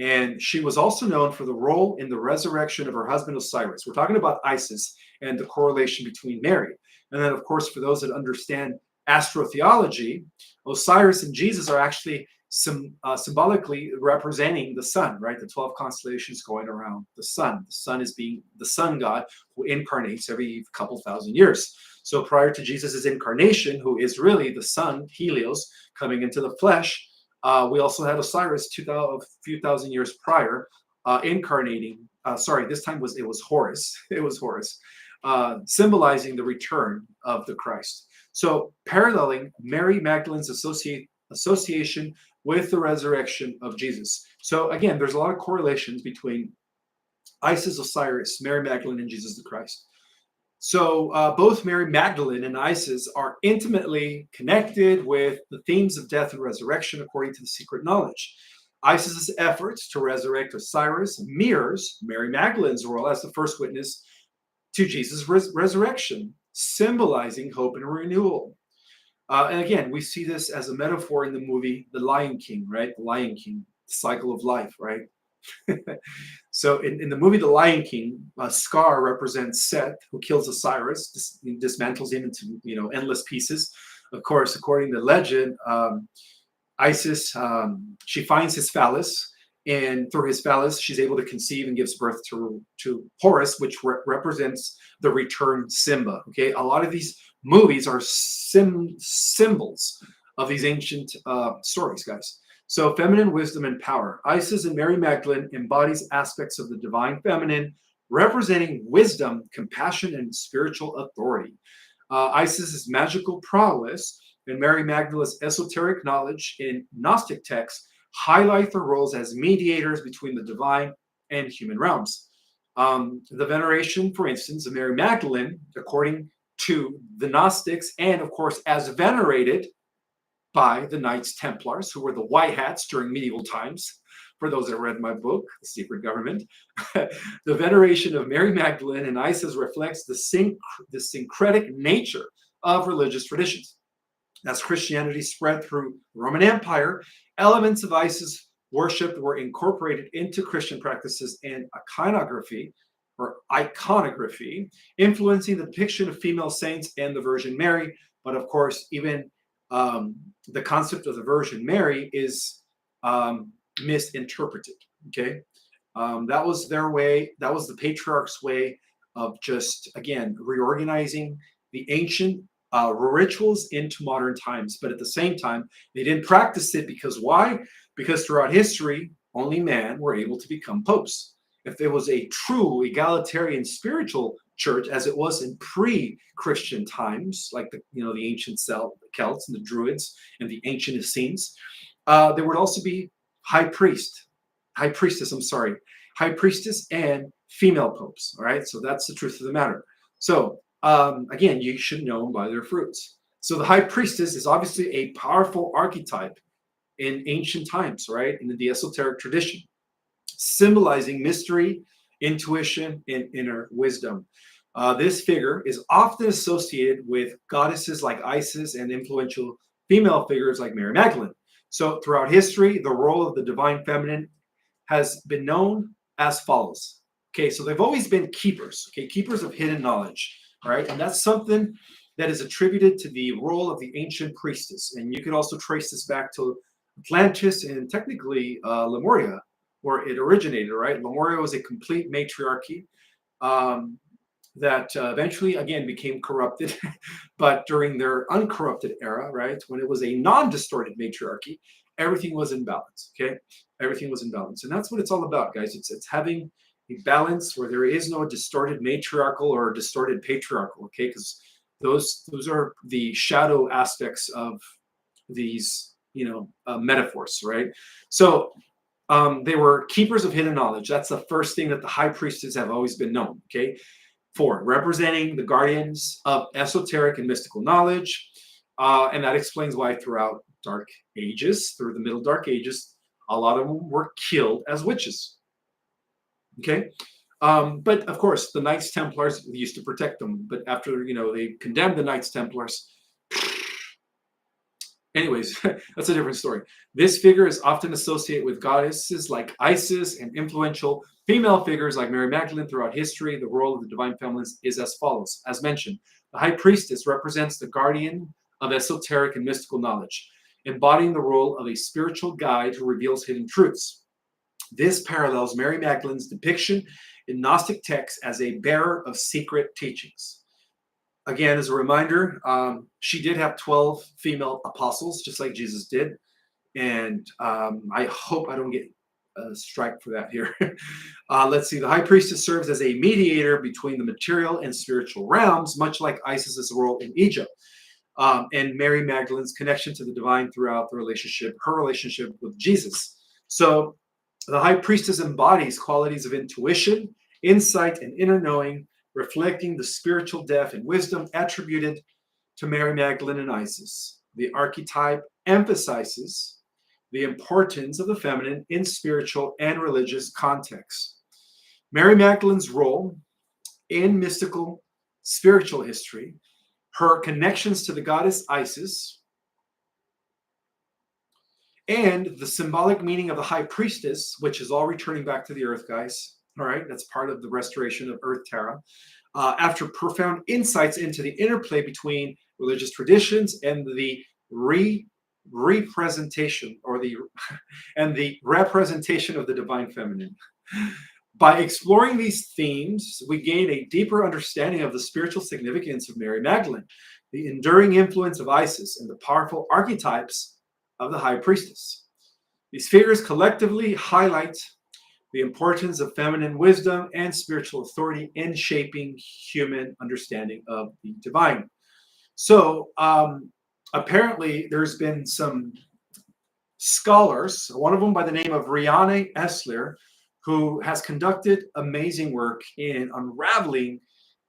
A: And she was also known for the role in the resurrection of her husband Osiris. We're talking about Isis and the correlation between Mary. And then, of course, for those that understand astrotheology, Osiris and Jesus are actually symbolically representing the sun, right? The 12 constellations going around the sun. The sun is being the sun god who incarnates every couple thousand years. So prior to Jesus' incarnation, who is really the sun, Helios, coming into the flesh, we also had Osiris a few thousand years prior, incarnating. This time it was Horus. It was Horus, symbolizing the return of the Christ. So paralleling Mary Magdalene's association with the resurrection of Jesus. So again, there's a lot of correlations between Isis, Osiris, Mary Magdalene, and Jesus the Christ. So both Mary Magdalene and Isis are intimately connected with the themes of death and resurrection according to the secret knowledge. Isis's efforts to resurrect Osiris mirrors Mary Magdalene's role as the first witness to Jesus' resurrection, symbolizing hope and renewal. And again, we see this as a metaphor in the movie The Lion King, right? The Lion King, the cycle of life, right? So in the movie The Lion King, Scar represents Seth, who kills Osiris, dismantles him into endless pieces. Of course, according to legend, Isis, she finds his phallus, and through his phallus, she's able to conceive and gives birth to Horus, which represents the returned Simba. Okay, a lot of these movies are symbols of these ancient stories, guys. So feminine wisdom and power. Isis and Mary Magdalene embodies aspects of the divine feminine, representing wisdom, compassion, and spiritual authority. Isis's magical prowess and Mary Magdalene's esoteric knowledge in Gnostic texts highlight their roles as mediators between the divine and human realms. The veneration, for instance, of Mary Magdalene, according to the Gnostics, and of course, as venerated by the Knights Templars, who were the white hats during medieval times. For those that read my book, The Secret Government, the veneration of Mary Magdalene and Isis reflects the syncretic nature of religious traditions. As Christianity spread through the Roman Empire, elements of Isis worship were incorporated into Christian practices and iconography, influencing the depiction of female saints and the Virgin Mary. But of course, even the concept of the Virgin Mary is misinterpreted. Okay, that was their way. That was the patriarch's way of just, again, reorganizing the ancient rituals into modern times. But at the same time, they didn't practice it because why? Because throughout history, only men were able to become popes. If there was a true egalitarian spiritual church, as it was in pre-Christian times, like the ancient Celts and the Druids and the ancient Essenes, there would also be high priestess, and female popes. All right, so that's the truth of the matter. So again, you should know them by their fruits. So the high priestess is obviously a powerful archetype in ancient times, right, in the esoteric tradition, symbolizing mystery, intuition, and inner wisdom. This figure is often associated with goddesses like Isis and influential female figures like Mary Magdalene. So throughout history, the role of the divine feminine has been known as follows. Okay, so they've always been keepers, okay, keepers of hidden knowledge, all right? And that's something that is attributed to the role of the ancient priestess. And you could also trace this back to Atlantis and technically Lemuria, where it originated, right? Lemuria was a complete matriarchy that eventually, again, became corrupted. But during their uncorrupted era, right, when it was a non-distorted matriarchy, everything was in balance, okay? Everything was in balance. And that's what it's all about, guys. It's having a balance where there is no distorted matriarchal or distorted patriarchal, okay? Because those are the shadow aspects of these, metaphors, right? So they were keepers of hidden knowledge. That's the first thing that the high priestess have always been known, okay? For representing the guardians of esoteric and mystical knowledge. And that explains why throughout through the Middle Dark Ages, a lot of them were killed as witches. Okay? But of course, the Knights Templars used to protect them. But after, they condemned the Knights Templars. Anyways, that's a different story. This figure is often associated with goddesses like Isis and influential female figures like Mary Magdalene throughout history. The role of the divine feminine is as follows. As mentioned, the high priestess represents the guardian of esoteric and mystical knowledge, embodying the role of a spiritual guide who reveals hidden truths. This parallels Mary Magdalene's depiction in Gnostic texts as a bearer of secret teachings. Again, as a reminder, she did have 12 female apostles, just like Jesus did. And I hope I don't get a strike for that here. Let's see. The high priestess serves as a mediator between the material and spiritual realms, much like Isis's role in Egypt. And Mary Magdalene's connection to the divine throughout her relationship with Jesus. So the high priestess embodies qualities of intuition, insight, and inner knowing, reflecting the spiritual depth and wisdom attributed to Mary Magdalene and Isis. The archetype emphasizes the importance of the feminine in spiritual and religious contexts. Mary Magdalene's role in mystical spiritual history, her connections to the goddess Isis, and the symbolic meaning of the high priestess, which is all returning back to the earth, guys. All right, that's part of the restoration of Earth Terra. After profound insights into the interplay between religious traditions and the representation or the and the representation of the divine feminine. By exploring these themes, we gain a deeper understanding of the spiritual significance of Mary Magdalene, the enduring influence of Isis, and the powerful archetypes of the high priestess. These figures collectively highlight the importance of feminine wisdom and spiritual authority in shaping human understanding of the divine. So, apparently, there's been some scholars, one of them by the name of Riane Esler, who has conducted amazing work in unraveling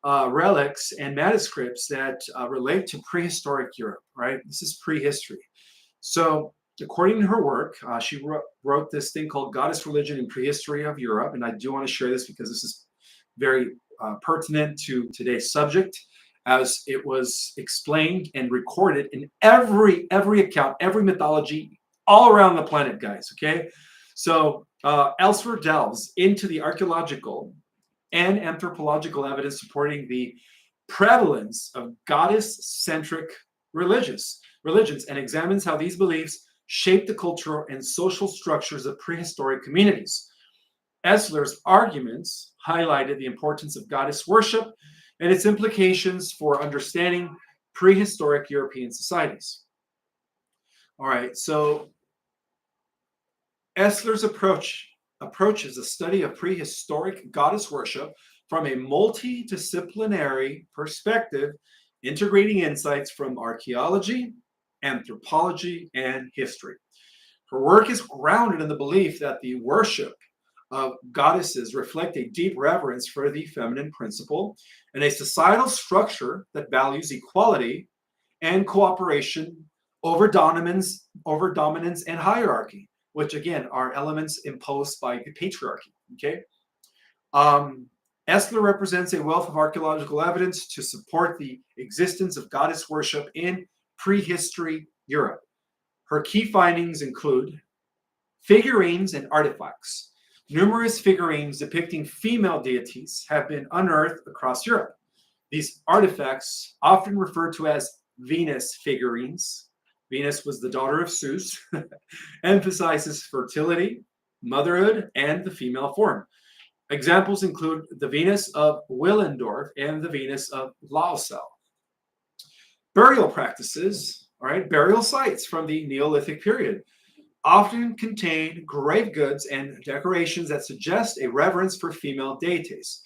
A: relics and manuscripts that relate to prehistoric Europe, right? This is prehistory. So, according to her work, she wrote this thing called Goddess Religion in Prehistory of Europe. And I do want to share this because this is very pertinent to today's subject, as it was explained and recorded in every account, every mythology all around the planet, guys, okay? So elsewhere delves into the archaeological and anthropological evidence supporting the prevalence of goddess-centric religions and examines how these beliefs shape the cultural and social structures of prehistoric communities. Esler's arguments highlighted the importance of goddess worship and its implications for understanding prehistoric European societies. All right, so Esler's approaches a study of prehistoric goddess worship from a multidisciplinary perspective, integrating insights from archaeology, anthropology, and history. Her work is grounded in the belief that the worship of goddesses reflect a deep reverence for the feminine principle and a societal structure that values equality and cooperation over dominance and hierarchy, which again are elements imposed by the patriarchy. Okay. Esler represents a wealth of archaeological evidence to support the existence of goddess worship in prehistory Europe. Her key findings include figurines and artifacts. Numerous figurines depicting female deities have been unearthed across Europe. These artifacts, often referred to as Venus figurines, Venus was the daughter of Zeus, emphasizes fertility, motherhood, and the female form. Examples include the Venus of Willendorf and the Venus of Lausel. Burial practices, all right, burial sites from the Neolithic period often contain grave goods and decorations that suggest a reverence for female deities.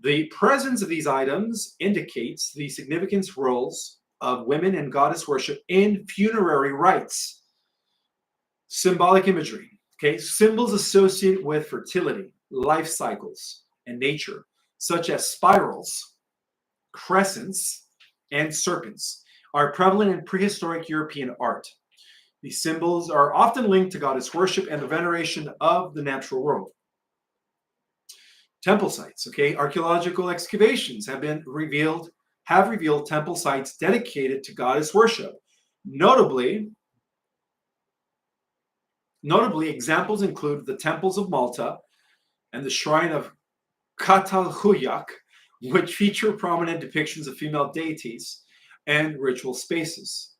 A: The presence of these items indicates the significant roles of women in goddess worship in funerary rites. Symbolic imagery, okay, symbols associated with fertility, life cycles, and nature, such as spirals, crescents, and serpents, are prevalent in prehistoric European art. These symbols are often linked to goddess worship and the veneration of the natural world. Temple sites, okay, archaeological excavations have revealed temple sites dedicated to goddess worship. Notably, examples include the temples of Malta and the shrine of Catalhuyac, which feature prominent depictions of female deities and ritual spaces.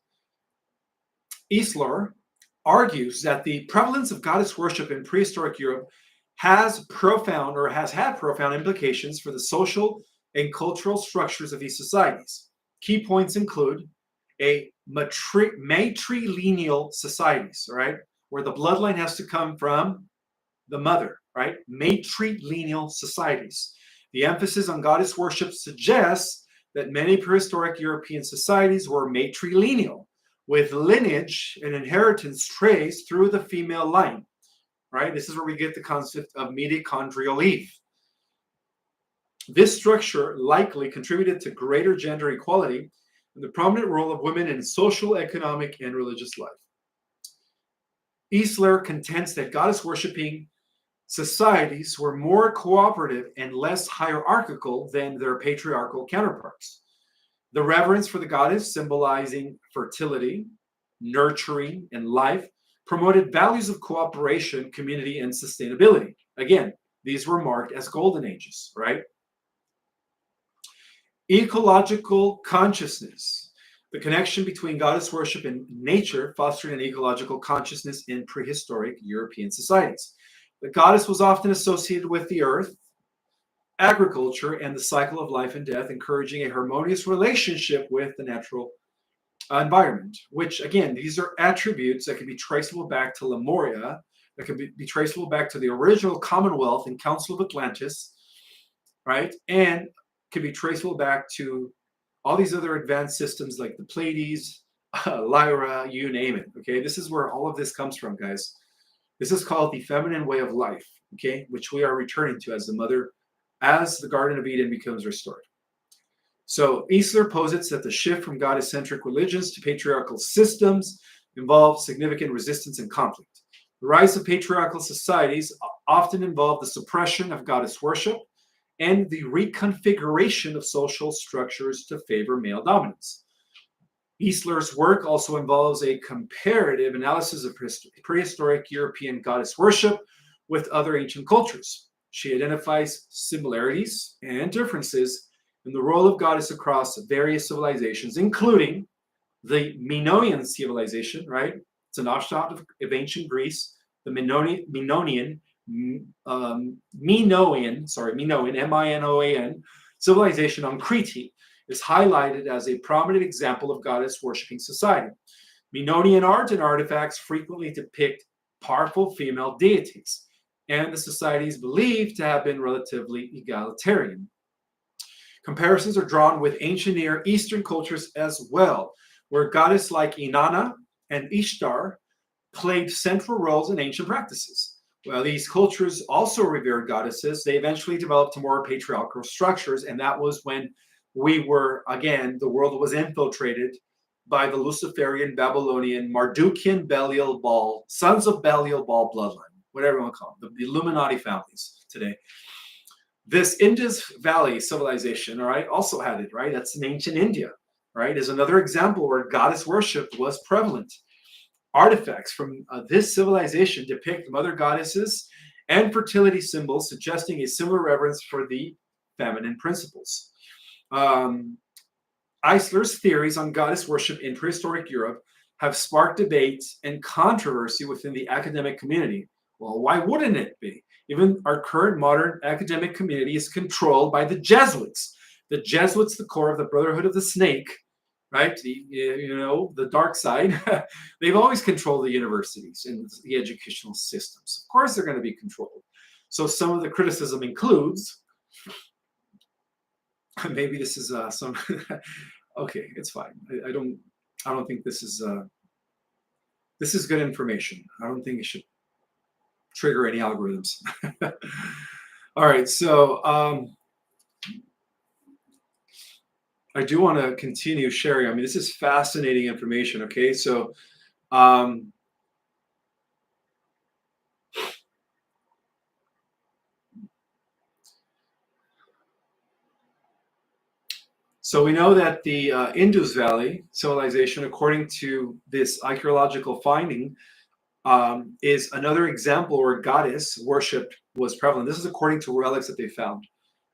A: Esler argues that the prevalence of goddess worship in prehistoric Europe has had profound implications for the social and cultural structures of these societies. Key points include a matrilineal societies, right, where the bloodline has to come from the mother, right? Matrilineal societies. The emphasis on goddess worship suggests that many prehistoric European societies were matrilineal, with lineage and inheritance traced through the female line, right? This is where we get the concept of mitochondrial Eve. This structure likely contributed to greater gender equality and the prominent role of women in social, economic, and religious life. Eastler contends that goddess worshipping societies were more cooperative and less hierarchical than their patriarchal counterparts. The reverence for the goddess, symbolizing fertility, nurturing, and life, promoted values of cooperation, community, and sustainability. Again, these were marked as golden ages, right? Ecological consciousness. The connection between goddess worship and nature fostered an ecological consciousness in prehistoric European societies. The goddess was often associated with the earth, agriculture, and the cycle of life and death, encouraging a harmonious relationship with the natural environment, which, again, these are attributes that can be traceable back to Lemuria, that can be traceable back to the original Commonwealth and Council of Atlantis, right? And can be traceable back to all these other advanced systems like the Pleiades, Lyra, you name it, okay? This is where all of this comes from, guys. This is called the feminine way of life, okay? Which we are returning to as the mother, as the Garden of Eden becomes restored. So Eastler posits that the shift from goddess-centric religions to patriarchal systems involved significant resistance and conflict. The rise of patriarchal societies often involved the suppression of goddess worship and the reconfiguration of social structures to favor male dominance. Eastler's work also involves a comparative analysis of prehistoric European goddess worship with other ancient cultures. She identifies similarities and differences in the role of goddess across various civilizations, including the Minoan civilization, right? It's an offshoot of ancient Greece, the Minoan, Minoan civilization on Crete is highlighted as a prominent example of goddess worshipping society. Minoan art and artifacts frequently depict powerful female deities, and the society is believed to have been relatively egalitarian. Comparisons are drawn with ancient Near Eastern cultures as well, where goddesses like Inanna and Ishtar played central roles in ancient practices. While these cultures also revered goddesses, they eventually developed more patriarchal structures, and that was when the world was infiltrated by the Luciferian, Babylonian, Mardukian, Belial, Baal, sons of Belial, Baal bloodline, whatever you want to call them, the Illuminati families today. This Indus Valley civilization, all right, also had it, right? That's in ancient India, right? Is another example where goddess worship was prevalent. Artifacts from this civilization depict mother goddesses and fertility symbols, suggesting a similar reverence for the feminine principles. Eisler's theories on goddess worship in prehistoric Europe have sparked debates and controversy within the academic community. Well, why wouldn't it be? Even our current modern academic community is controlled by the Jesuits. The Jesuits, the core of the Brotherhood of the Snake, right? The dark side. They've always controlled the universities and the educational systems. Of course, they're going to be controlled. So some of the criticism includes, maybe this is some. Okay, it's fine. I don't think this is good information. I don't think it should trigger any algorithms. All right, so I do want to continue sharing. I mean, this is fascinating information. Okay, so so we know that the Indus Valley civilization, according to this archaeological finding, is another example where goddess worship was prevalent. This is according to relics that they found,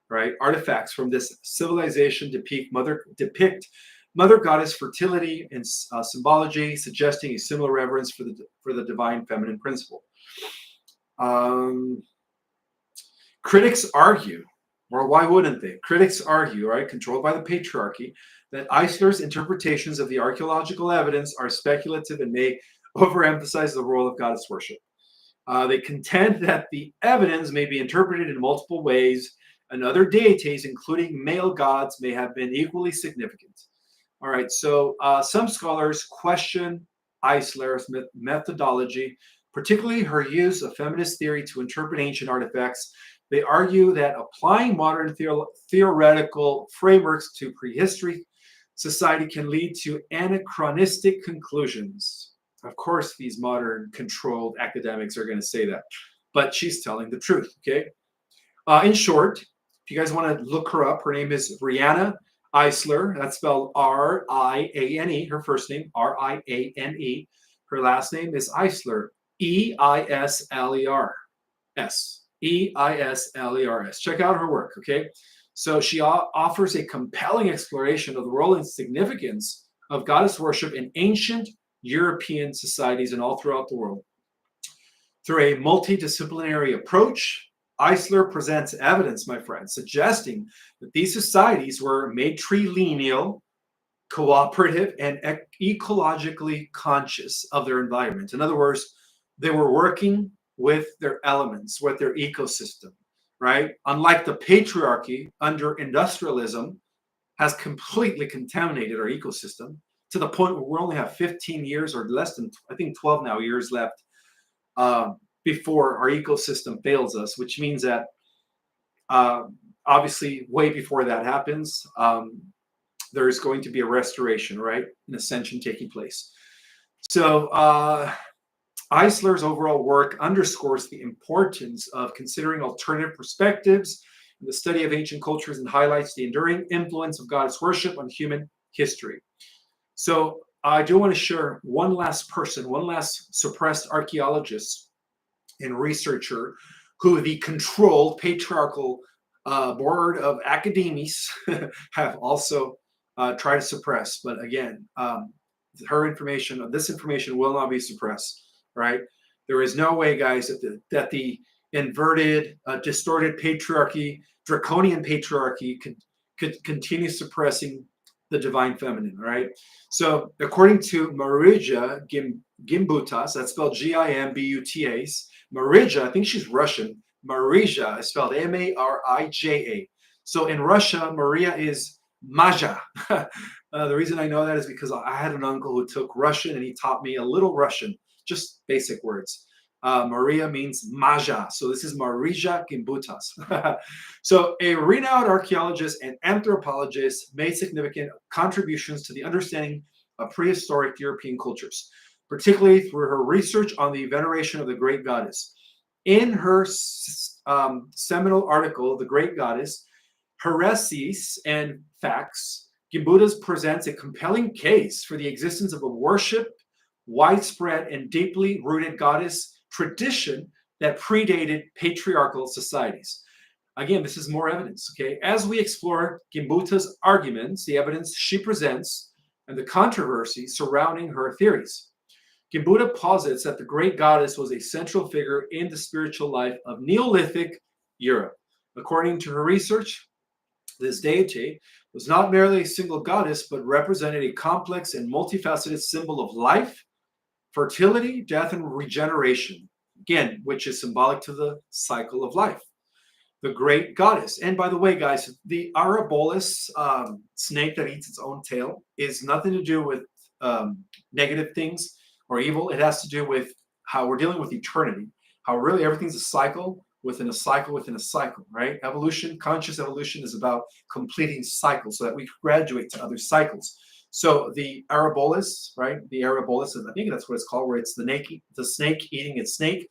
A: right? Artifacts from this civilization depict mother goddess fertility and symbology, suggesting a similar reverence for the divine feminine principle. Critics argue, or why wouldn't they? Critics argue, right, controlled by the patriarchy, that Eisler's interpretations of the archaeological evidence are speculative and may overemphasize the role of goddess worship. They contend that the evidence may be interpreted in multiple ways, and other deities, including male gods, may have been equally significant. All right, so some scholars question Eisler's methodology, particularly her use of feminist theory to interpret ancient artifacts, They argue that applying modern theoretical frameworks to prehistory society can lead to anachronistic conclusions. Of course, these modern controlled academics are going to say that, but she's telling the truth, okay? In short, if you guys want to look her up, her name is Riane Eisler. That's spelled R-I-A-N-E. Her first name, R-I-A-N-E. Her last name is Eisler, E-I-S-L-E-R-S. E-I-S-L-E-R-S. Check out her work, okay? So she offers a compelling exploration of the role and significance of goddess worship in ancient European societies and all throughout the world. Through a multidisciplinary approach, Eisler presents evidence, my friends, suggesting that these societies were matrilineal, cooperative, and ecologically conscious of their environment. In other words, they were working with their elements, with their ecosystem, right? Unlike the patriarchy under industrialism has completely contaminated our ecosystem to the point where we only have 15 years or less than, I think 12 now years left before our ecosystem fails us, which means that obviously way before that happens, there's going to be a restoration, right? An ascension taking place. So Eisler's overall work underscores the importance of considering alternative perspectives in the study of ancient cultures and highlights the enduring influence of goddess worship on human history. So I do want to share one last person, one last suppressed archaeologist and researcher who the controlled patriarchal board of academies have also tried to suppress. But again, this information will not be suppressed. Right? There is no way, guys, that the inverted, distorted patriarchy, draconian patriarchy could continue suppressing the divine feminine, right? So according to Marija Gimbutas, that's spelled Gimbutas, Marija, I think she's Russian. Marija is spelled M-A-R-I-J-A. So in Russia, Maria is Maja. The reason I know that is because I had an uncle who took Russian and he taught me a little Russian, just basic words. Maria means Maja. So this is Marija Gimbutas. So a renowned archaeologist and anthropologist made significant contributions to the understanding of prehistoric European cultures, particularly through her research on the veneration of the great goddess. In her seminal article, The Great Goddess, Heresies and Facts, Gimbutas presents a compelling case for the existence of a worship, widespread and deeply rooted goddess tradition that predated patriarchal societies. Again, this is more evidence, okay? As we explore Gimbutas' arguments, the evidence she presents, and the controversy surrounding her theories, Gimbuta posits that the great goddess was a central figure in the spiritual life of Neolithic Europe. According to her research, this deity was not merely a single goddess, but represented a complex and multifaceted symbol of life, fertility, death, and regeneration, again, which is symbolic to the cycle of life. The great goddess. And by the way, guys, the Arabolus snake that eats its own tail is nothing to do with negative things or evil. It has to do with how we're dealing with eternity, how really everything's a cycle within a cycle within a cycle, right? Evolution, conscious evolution is about completing cycles so that we graduate to other cycles. So the Arabolus, right? The Arabolus, I think that's what it's called, where it's the snake eating its snake,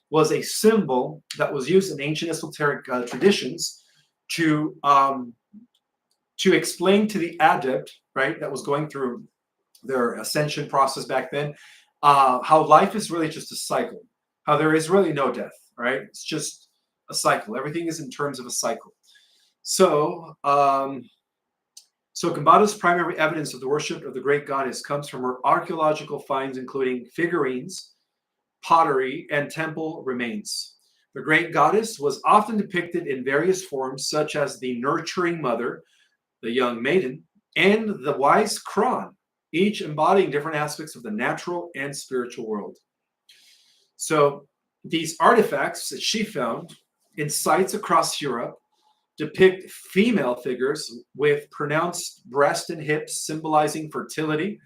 A: was a symbol that was used in ancient esoteric traditions to explain to the adept, right, that was going through their ascension process back then, how life is really just a cycle, how there is really no death, right? It's just a cycle. Everything is in terms of a cycle. So, Gimbutas' primary evidence of the worship of the great goddess comes from her archaeological finds, including figurines, pottery, and temple remains. The great goddess was often depicted in various forms, such as the nurturing mother, the young maiden, and the wise crone, each embodying different aspects of the natural and spiritual world. So these artifacts that she found in sites across Europe depict female figures with pronounced breast and hips, symbolizing fertility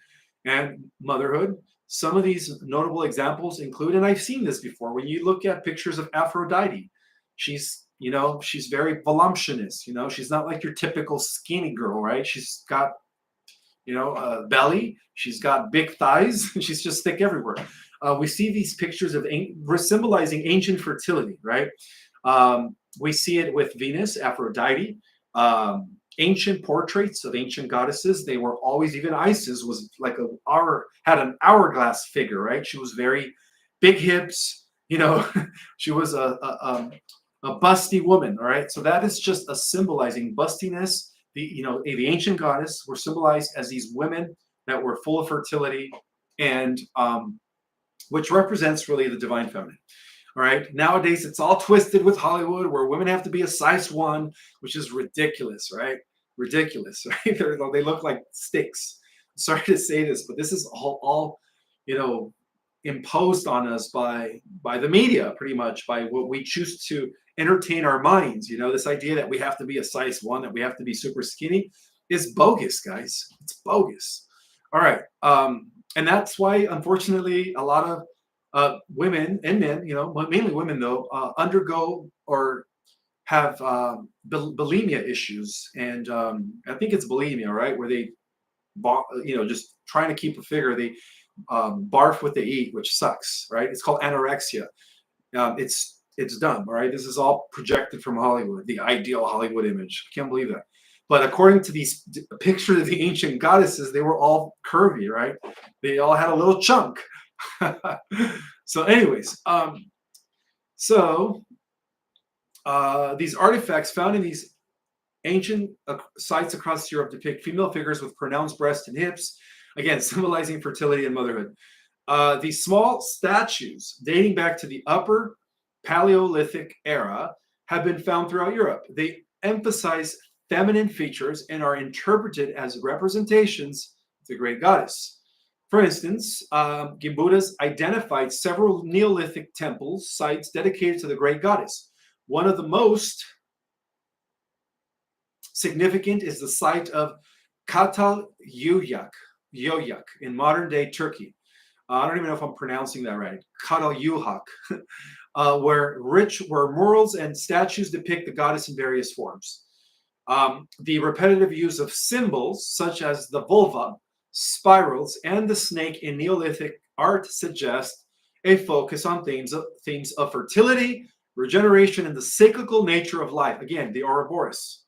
A: and motherhood. Some of these notable examples include, and I've seen this before, when you look at pictures of Aphrodite, she's You know, she's very voluptuous. You know, she's not like your typical skinny girl, right? She's got, you know, a belly. She's got big thighs. She's just thick everywhere. We see these pictures of symbolizing ancient fertility, right? We see it with Venus, Aphrodite, ancient portraits of ancient goddesses. They were always, even Isis was like had an hourglass figure, right? She was very big hips, you know, she was a busty woman, all right? So that is just a symbolizing bustiness. The ancient goddess were symbolized as these women that were full of fertility and which represents really the divine feminine. All right. Nowadays, it's all twisted with Hollywood, where women have to be a size 1, which is ridiculous, right? Ridiculous, right? They look like sticks. Sorry to say this, but this is all you know, imposed on us by the media, pretty much, by what we choose to entertain our minds. You know, this idea that we have to be a size 1, that we have to be super skinny, is bogus, guys. It's bogus. All right. And that's why, unfortunately, a lot of women and men, you know, but mainly women though, undergo or have bulimia issues, and I think it's bulimia, right, where they, you know, just trying to keep a figure, they barf what they eat, which sucks, right? It's called anorexia. It's dumb, all right? This is all projected from Hollywood, the ideal Hollywood image. I can't believe that. But according to these pictures of the ancient goddesses, they were all curvy, right? They all had a little chunk. So anyways, these artifacts found in these ancient sites across Europe depict female figures with pronounced breasts and hips, again, symbolizing fertility and motherhood. These small statues dating back to the Upper Paleolithic era have been found throughout Europe. They emphasize feminine features and are interpreted as representations of the great goddess. For instance, Gimbutas identified several Neolithic temple sites dedicated to the great goddess. One of the most significant is the site of Cataluyuk in modern-day Turkey. I don't even know if I'm pronouncing that right. Cataluyuk, where murals and statues depict the goddess in various forms. The repetitive use of symbols such as the vulva, spirals, and the snake in Neolithic art suggest a focus on themes of fertility, regeneration, and the cyclical nature of life. Again, the Ouroboros.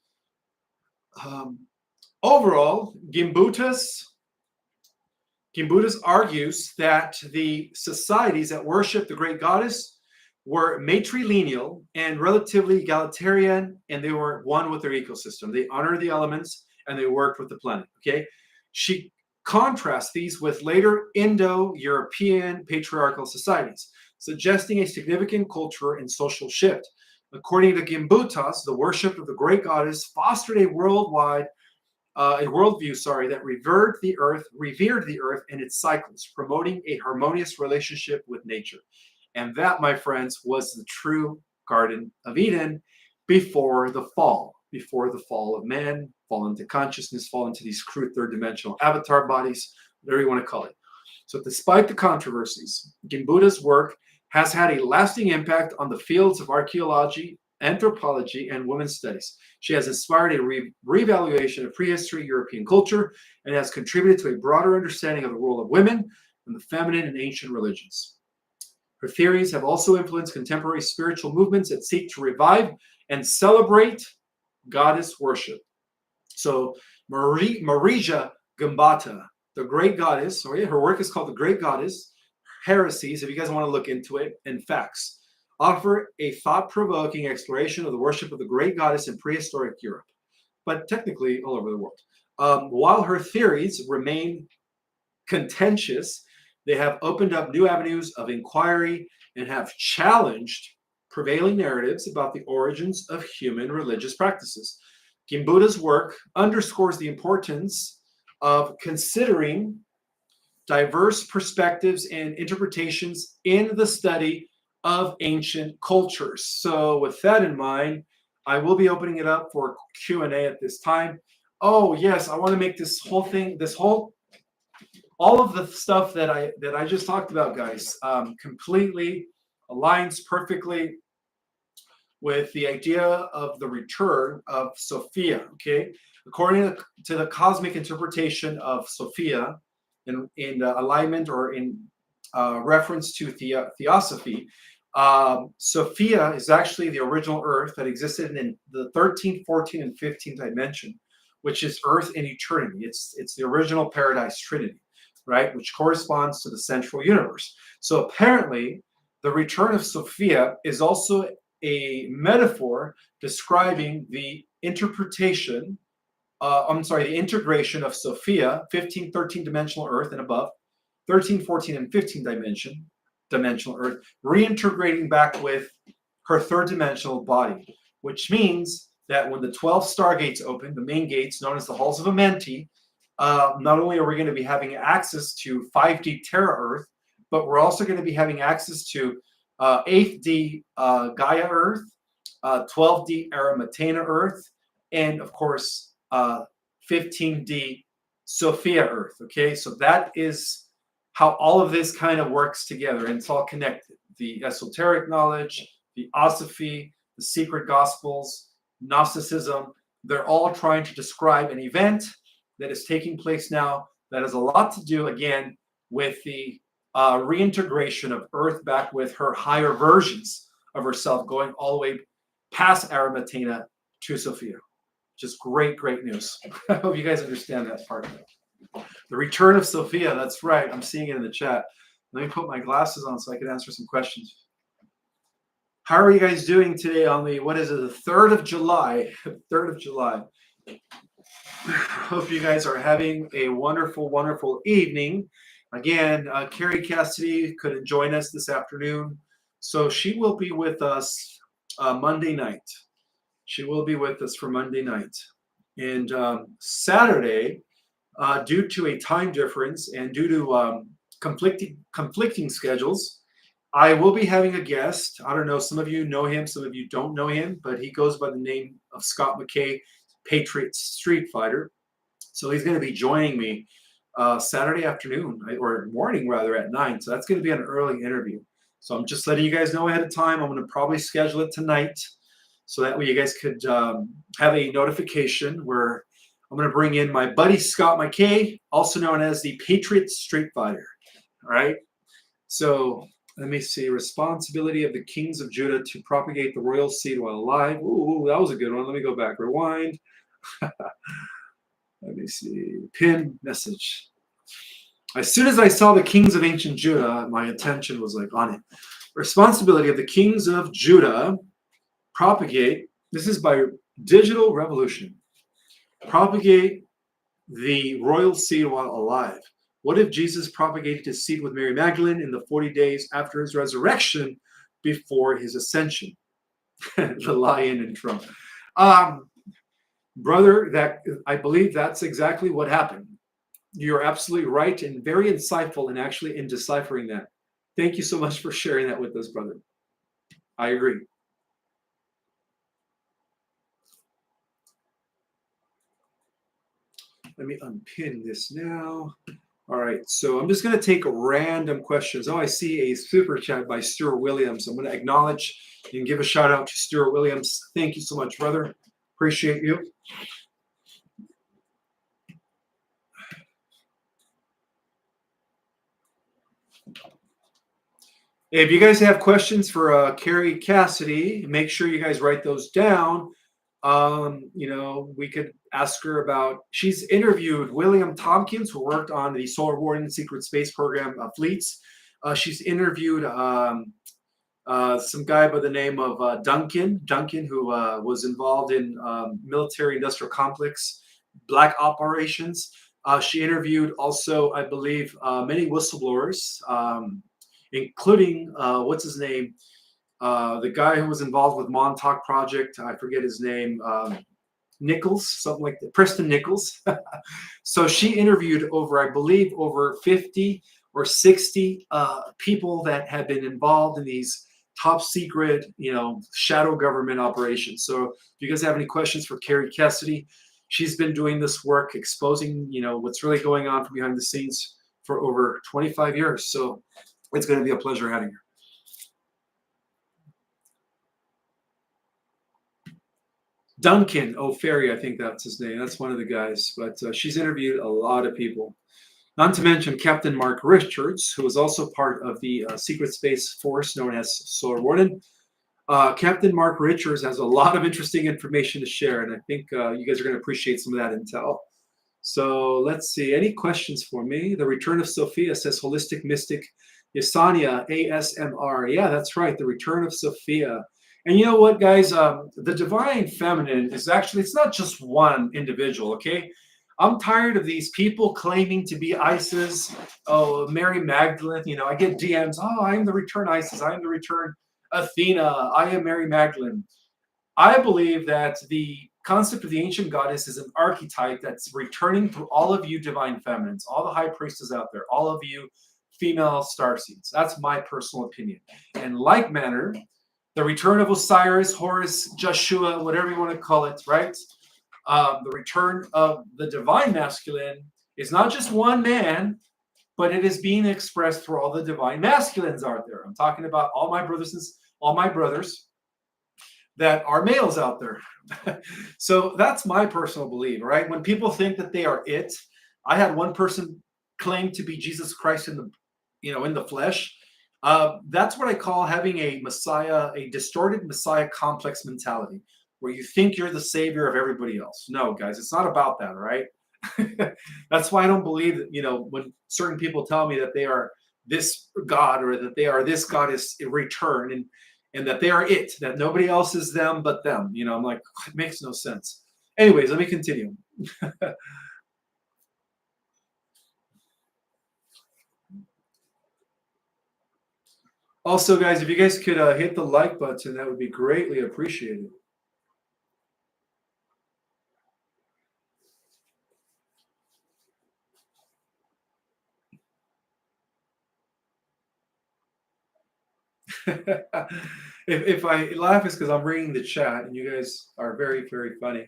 A: Overall, Gimbutas argues that the societies that worship the great goddess were matrilineal and relatively egalitarian, and they were one with their ecosystem. They honored the elements and they worked with the planet. Okay, she contrasts these with later Indo-European patriarchal societies, suggesting a significant cultural and social shift. According to Gimbutas, the worship of the great goddess fostered a worldview that revered the earth and its cycles, promoting a harmonious relationship with nature. And that, my friends, was the true Garden of Eden before the fall of man, fall into consciousness, fall into these crude third-dimensional avatar bodies, whatever you want to call it. So despite the controversies, Gimbutas' work has had a lasting impact on the fields of archaeology, anthropology, and women's studies. She has inspired a reevaluation of prehistory European culture and has contributed to a broader understanding of the role of women and the feminine in ancient religions. Her theories have also influenced contemporary spiritual movements that seek to revive and celebrate goddess worship. So Marija Gambata, the great goddess, her work is called The Great Goddess, Heresies, if you guys want to look into it, and Facts, offer a thought-provoking exploration of the worship of the great goddess in prehistoric Europe, but technically all over the world. While her theories remain contentious, they have opened up new avenues of inquiry and have challenged prevailing narratives about the origins of human religious practices. Gimbutas' work underscores the importance of considering diverse perspectives and interpretations in the study of ancient cultures. So with that in mind, I will be opening it up for Q&A at this time. Oh yes, I want to make this whole thing, all of the stuff that I just talked about, guys, completely aligns perfectly with the idea of the return of Sophia. Okay, according to the cosmic interpretation of Sophia, in alignment or in reference to theosophy, Sophia is actually the original Earth that existed in the 13th, 14th, and 15th dimension, which is Earth in eternity. It's the original paradise trinity, right? Which corresponds to the central universe. So apparently, the return of Sophia is also a metaphor describing the interpretation, the integration of Sophia, 15, 13 dimensional Earth and above, 13, 14, and 15 dimensional Earth, reintegrating back with her third dimensional body, which means that when the 12 stargates open, the main gates known as the Halls of Amenti, not only are we going to be having access to 5D Terra Earth, but we're also going to be having access to 8th Gaia Earth, 12D Arimatena Earth, and of course 15D Sophia Earth. Okay, so that is how all of this kind of works together, and it's all connected. The esoteric knowledge, the Osophy, the secret gospels, Gnosticism, they're all trying to describe an event that is taking place now that has a lot to do, again, with the reintegration of Earth back with her higher versions of herself, going all the way past Arimatena to Sophia. Just great, great news. I hope you guys understand that part. The return of Sophia, that's right. I'm seeing it in the chat. Let me put my glasses on so I can answer some questions. How are you guys doing today on the, what is it, the 3rd of July? 3rd of July. Hope you guys are having a wonderful, wonderful evening. Again, Carrie Cassidy couldn't join us this afternoon, so she will be with us Monday night. She will be with us for Monday night. And Saturday, due to a time difference and due to conflicting schedules, I will be having a guest. I don't know, some of you know him, some of you don't know him, but he goes by the name of Scott McKay, Patriot Street Fighter. So he's going to be joining me Saturday afternoon, or morning rather, at 9. So that's going to be an early interview. So I'm just letting you guys know ahead of time. I'm going to probably schedule it tonight, so that way you guys could have a notification where I'm going to bring in my buddy Scott McKay, also known as the Patriot Street Fighter. All right. So let me see. Responsibility of the kings of Judah to propagate the royal seed while alive. Ooh, that was a good one. Let me go back. Rewind. Let me see. Pin message. As soon as I saw the kings of ancient Judah, my attention was like on it. Responsibility of the kings of Judah propagate. This is by Digital Revolution. Propagate the royal seed while alive. What if Jesus propagated his seed with Mary Magdalene in the 40 days after his resurrection before his ascension? The lion in Trump. Brother, that I believe that's exactly what happened. You're absolutely right and very insightful in deciphering that. Thank you so much for sharing that with us, brother. I agree. Let me unpin this now. All right, so I'm just going to take random questions. Oh, I see a super chat by Stuart Williams. I'm going to acknowledge and give a shout out to Stuart Williams. Thank you so much, brother. Appreciate you. If you guys have questions for Carrie Cassidy, make sure you guys write those down. We could ask her about, she's interviewed William Tompkins, who worked on the Solar Warning Secret Space Program fleets. She's interviewed some guy by the name of Duncan, who was involved in military industrial complex black operations. She interviewed also, I believe, many whistleblowers, including, what's his name? The guy who was involved with Montauk Project, I forget his name, Nichols, something like that, Preston Nichols. So she interviewed I believe, over 50 or 60 people that have been involved in these top secret, shadow government operations. So if you guys have any questions for Carrie Cassidy, she's been doing this work, exposing, what's really going on from behind the scenes for over 25 years. So it's going to be a pleasure having her. Duncan O'Ferry, I think that's his name. That's one of the guys. But she's interviewed a lot of people. Not to mention Captain Mark Richards, who was also part of the Secret Space Force known as Solar Warden. Captain Mark Richards has a lot of interesting information to share, and I think you guys are going to appreciate some of that intel. So let's see. Any questions for me? The Return of Sophia says holistic mystic Yesenia ASMR. Yeah, that's right. The Return of Sophia. And you know what, guys? The divine feminine is actually, it's not just one individual, okay? I'm tired of these people claiming to be Isis. Oh, Mary Magdalene. You know, I get DMs. Oh, I am the return Isis. I am the return Athena. I am Mary Magdalene. I believe that the concept of the ancient goddess is an archetype that's returning through all of you divine feminines, all the high priestesses out there, all of you female starseeds. That's my personal opinion. And like manner, the return of Osiris, Horus, Joshua, whatever you want to call it, right? The return of the divine masculine is not just one man, but it is being expressed through all the divine masculines out there. I'm talking about all my brothers that are males out there. So that's my personal belief, right? When people think that they are it, I had one person claim to be Jesus Christ in the flesh. That's what I call having a Messiah, a distorted Messiah complex mentality, where you think you're the savior of everybody else. No, guys, it's not about that, right? That's why I don't believe that, when certain people tell me that they are this God or that they are this goddess in return and that they are it, that nobody else is them but them. I'm like, it makes no sense. Anyways, let me continue. Also, guys, if you guys could hit the like button, that would be greatly appreciated. if I laugh, it's because I'm reading the chat, and you guys are very, very funny.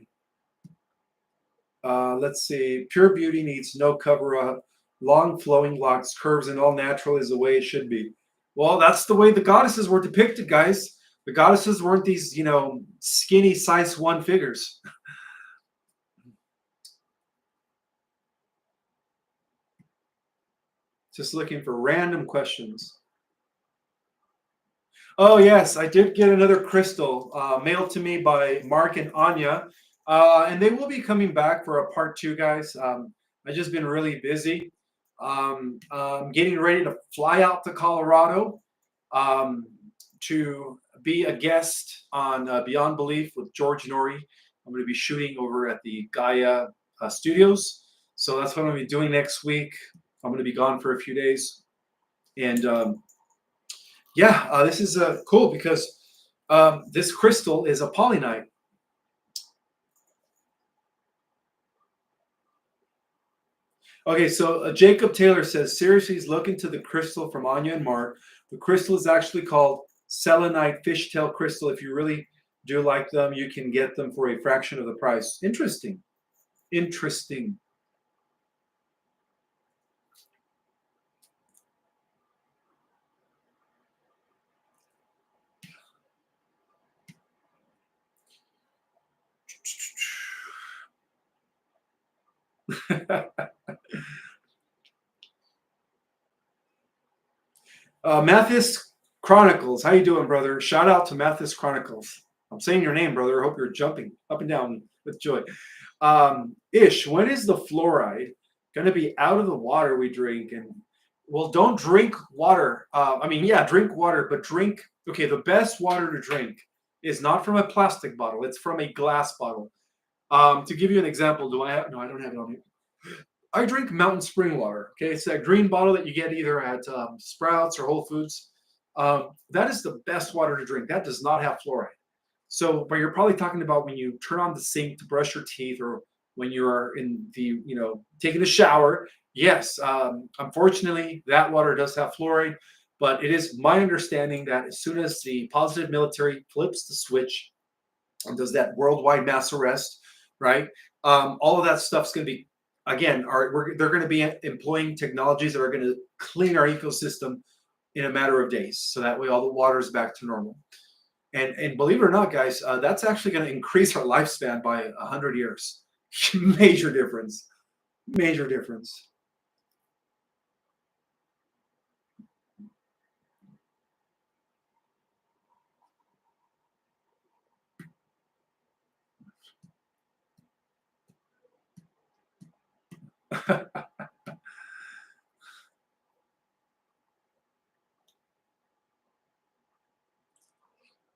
A: Let's see. Pure beauty needs no cover up. Long flowing locks, curves, and all natural is the way it should be. Well, that's the way the goddesses were depicted, guys. The goddesses weren't these, skinny size 1 figures. Just looking for random questions. Oh, yes, I did get another crystal mailed to me by Mark and Anya. And they will be coming back for a part 2, guys. I've just been really busy. I'm getting ready to fly out to Colorado to be a guest on Beyond Belief with George Norrie. I'm going to be shooting over at the Gaia Studios. So that's what I'm going to be doing next week. I'm going to be gone for a few days. And this is cool because this crystal is a polynite. Okay, so Jacob Taylor says, seriously, he's looking to the crystal from Anya and Mark. The crystal is actually called selenite fishtail crystal. If you really do like them, you can get them for a fraction of the price. Interesting. Mathis Chronicles, how you doing, brother? Shout out to Mathis Chronicles. I'm saying your name, brother. I hope you're jumping up and down with joy. Ish, when is the fluoride going to be out of the water we drink? And well, don't drink water. Drink water, but drink. Okay, the best water to drink is not from a plastic bottle. It's from a glass bottle. To give you an example, do I have? No, I don't have it on here. I drink mountain spring water. Okay, it's that green bottle that you get either at Sprouts or Whole Foods. That is the best water to drink. That does not have fluoride. So, but you're probably talking about when you turn on the sink to brush your teeth, or when you are in the, taking a shower. Yes, unfortunately, that water does have fluoride. But it is my understanding that as soon as the positive military flips the switch and does that worldwide mass arrest, right? All of that stuff's going to be, again, they're going to be employing technologies that are going to clean our ecosystem in a matter of days. So that way all the water is back to normal. And believe it or not, guys, that's actually going to increase our lifespan by 100 years. Major difference. Major difference.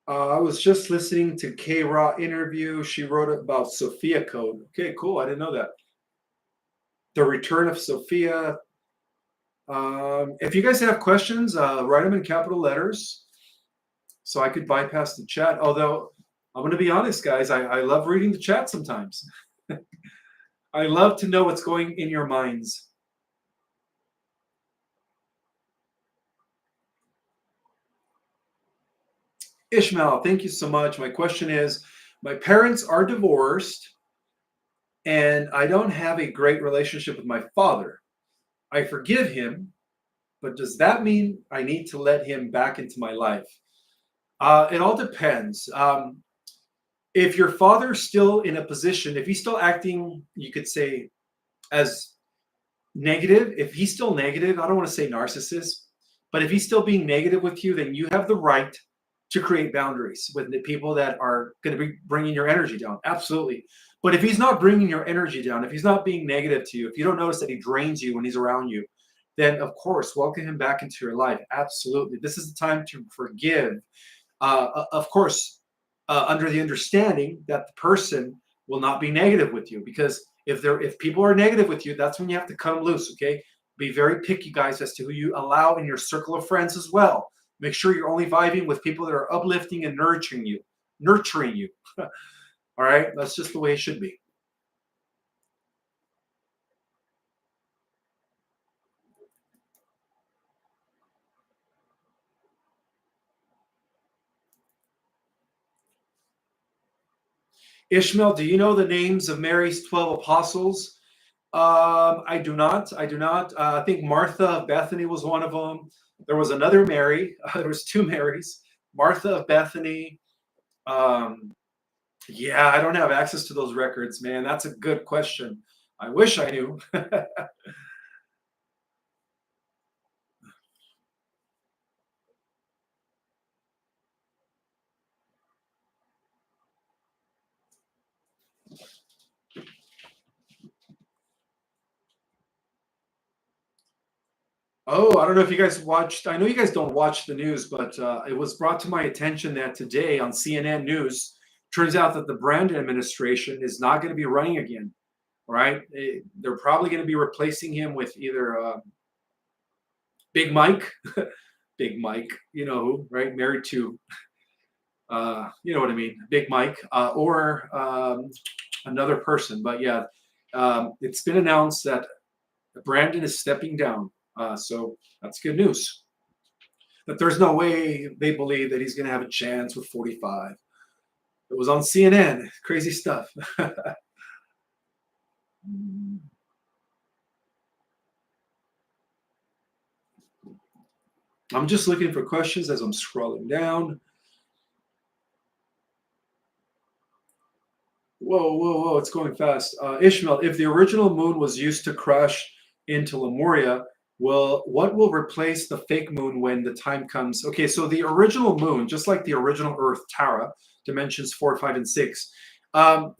A: I was just listening to K Raw interview. She wrote about Sophia code. Okay, cool. I didn't know that. The return of Sophia. If you guys have questions, write them in capital letters so I could bypass the chat. Although I'm going to be honest, guys, I love reading the chat sometimes. I love to know what's going in your minds. Ishmael, thank you so much. My question is, my parents are divorced and I don't have a great relationship with my father. I forgive him, but does that mean I need to let him back into my life? It all depends. If your father's still in a position, if he's still acting, you could say, as negative, if he's still negative, I don't want to say narcissist, but if he's still being negative with you, then you have the right to create boundaries with the people that are going to be bringing your energy down. Absolutely. But if he's not bringing your energy down, if he's not being negative to you, if you don't notice that he drains you when he's around you, then of course, welcome him back into your life. Absolutely. This is the time to forgive. Of course, under the understanding that the person will not be negative with you, because if people are negative with you, that's when you have to cut them loose. Okay, be very picky, guys, as to who you allow in your circle of friends as well. Make sure you're only vibing with people that are uplifting and nurturing you. All right, that's just the way it should be. Ishmael, do you know the names of Mary's 12 apostles? I do not. I do not. I think Martha of Bethany was one of them. There was another Mary. There was two Marys. Martha of Bethany. Um, yeah, I don't have access to those records, man. That's a good question. I wish I knew. Oh, I don't know if you guys watched. I know you guys don't watch the news, but it was brought to my attention that today on CNN News, turns out that the Brandon administration is not going to be running again. Right? They're probably going to be replacing him with either Big Mike, Big Mike, you know who, right? Married to, you know what I mean, Big Mike, or another person. But yeah, it's been announced that Brandon is stepping down. So that's good news. That there's no way they believe that he's going to have a chance with 45. It was on CNN. Crazy stuff. I'm just looking for questions as I'm scrolling down. Whoa, whoa, whoa, it's going fast. Ishmael, if the original moon was used to crash into Lemuria, what will replace the fake moon when the time comes? Okay, so the original moon, just like the original Earth, Tara, dimensions 4, 5, and 6,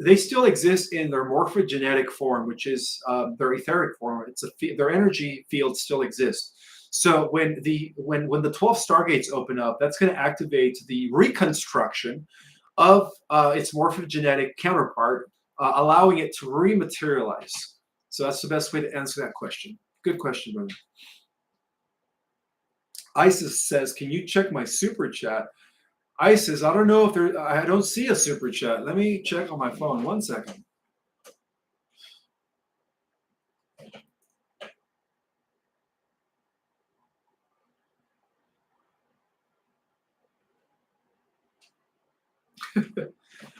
A: they still exist in their morphogenetic form, which is their etheric form. Their energy field still exists. So when the 12 stargates open up, that's going to activate the reconstruction of its morphogenetic counterpart, allowing it to rematerialize. So that's the best way to answer that question. Good question, brother. Isis says, "Can you check my super chat?" Isis, I don't know if there. I don't see a super chat. Let me check on my phone. 1 second.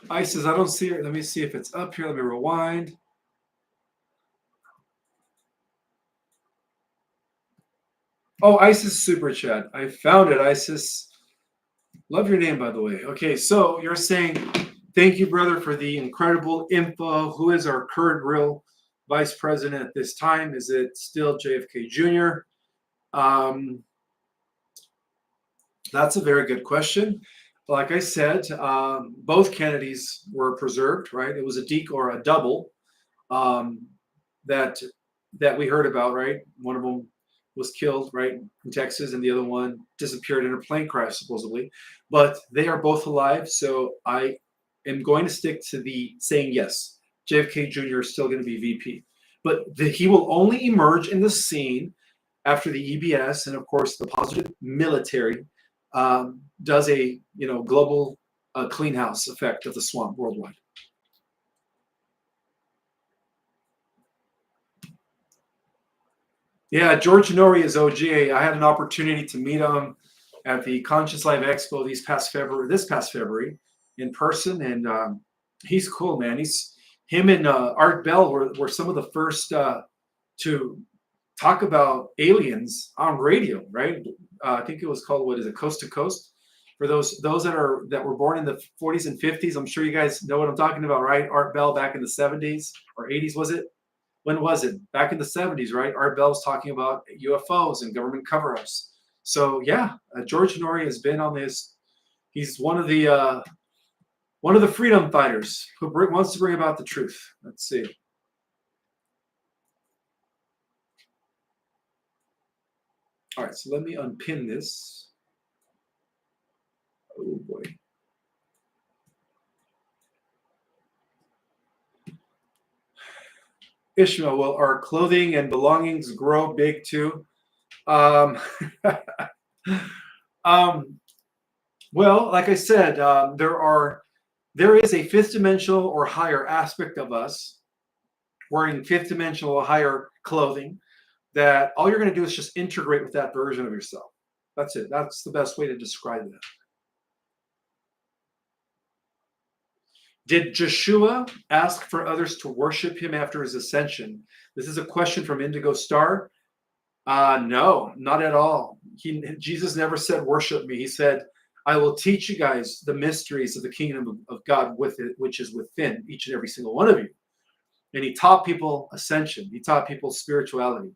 A: Isis, I don't see it. Let me see if it's up here. Let me rewind. Oh, Isis super chat. I found it, Isis. Love your name, by the way. Okay, so you're saying, thank you, brother, for the incredible info. Who is our current real vice president at this time? Is it still JFK Jr.? Um, that's a very good question. Like I said, both Kennedys were preserved, right? It was a deke or a double um, that that we heard about, right? One of them was killed, right, in Texas, and the other one disappeared in a plane crash, supposedly. But they are both alive, so I am going to stick to the saying yes. JFK Jr. is still going to be VP, but he will only emerge in the scene after the EBS and, of course, the positive military does a global clean house effect of the swamp worldwide. Yeah, George Nori is OG. I had an opportunity to meet him at the Conscious Life Expo this past February in person, and he's cool, man. Him and Art Bell were some of the first to talk about aliens on radio, right? I think it was called, what is it, Coast to Coast? For those that were born in the 40s and 50s, I'm sure you guys know what I'm talking about, right? Art Bell back in the 70s or 80s, was it? When was it? Back in the 70s, right? Art Bell's talking about UFOs and government cover-ups. So yeah, George Nori has been on this. He's one of the freedom fighters who wants to bring about the truth. Let's see. All right, so let me unpin this. Oh boy. Ishmael, will our clothing and belongings grow big too? Um, um, well, like I said, there is a fifth dimensional or higher aspect of us wearing fifth dimensional or higher clothing that all you're going to do is just integrate with that version of yourself. That's it. That's the best way to describe that. Did Joshua ask for others to worship him after his ascension? This is a question from Indigo Star. No, not at all. Jesus never said, worship me. He said, I will teach you guys the mysteries of the kingdom of God with it, which is within each and every single one of you. And he taught people ascension. He taught people spirituality.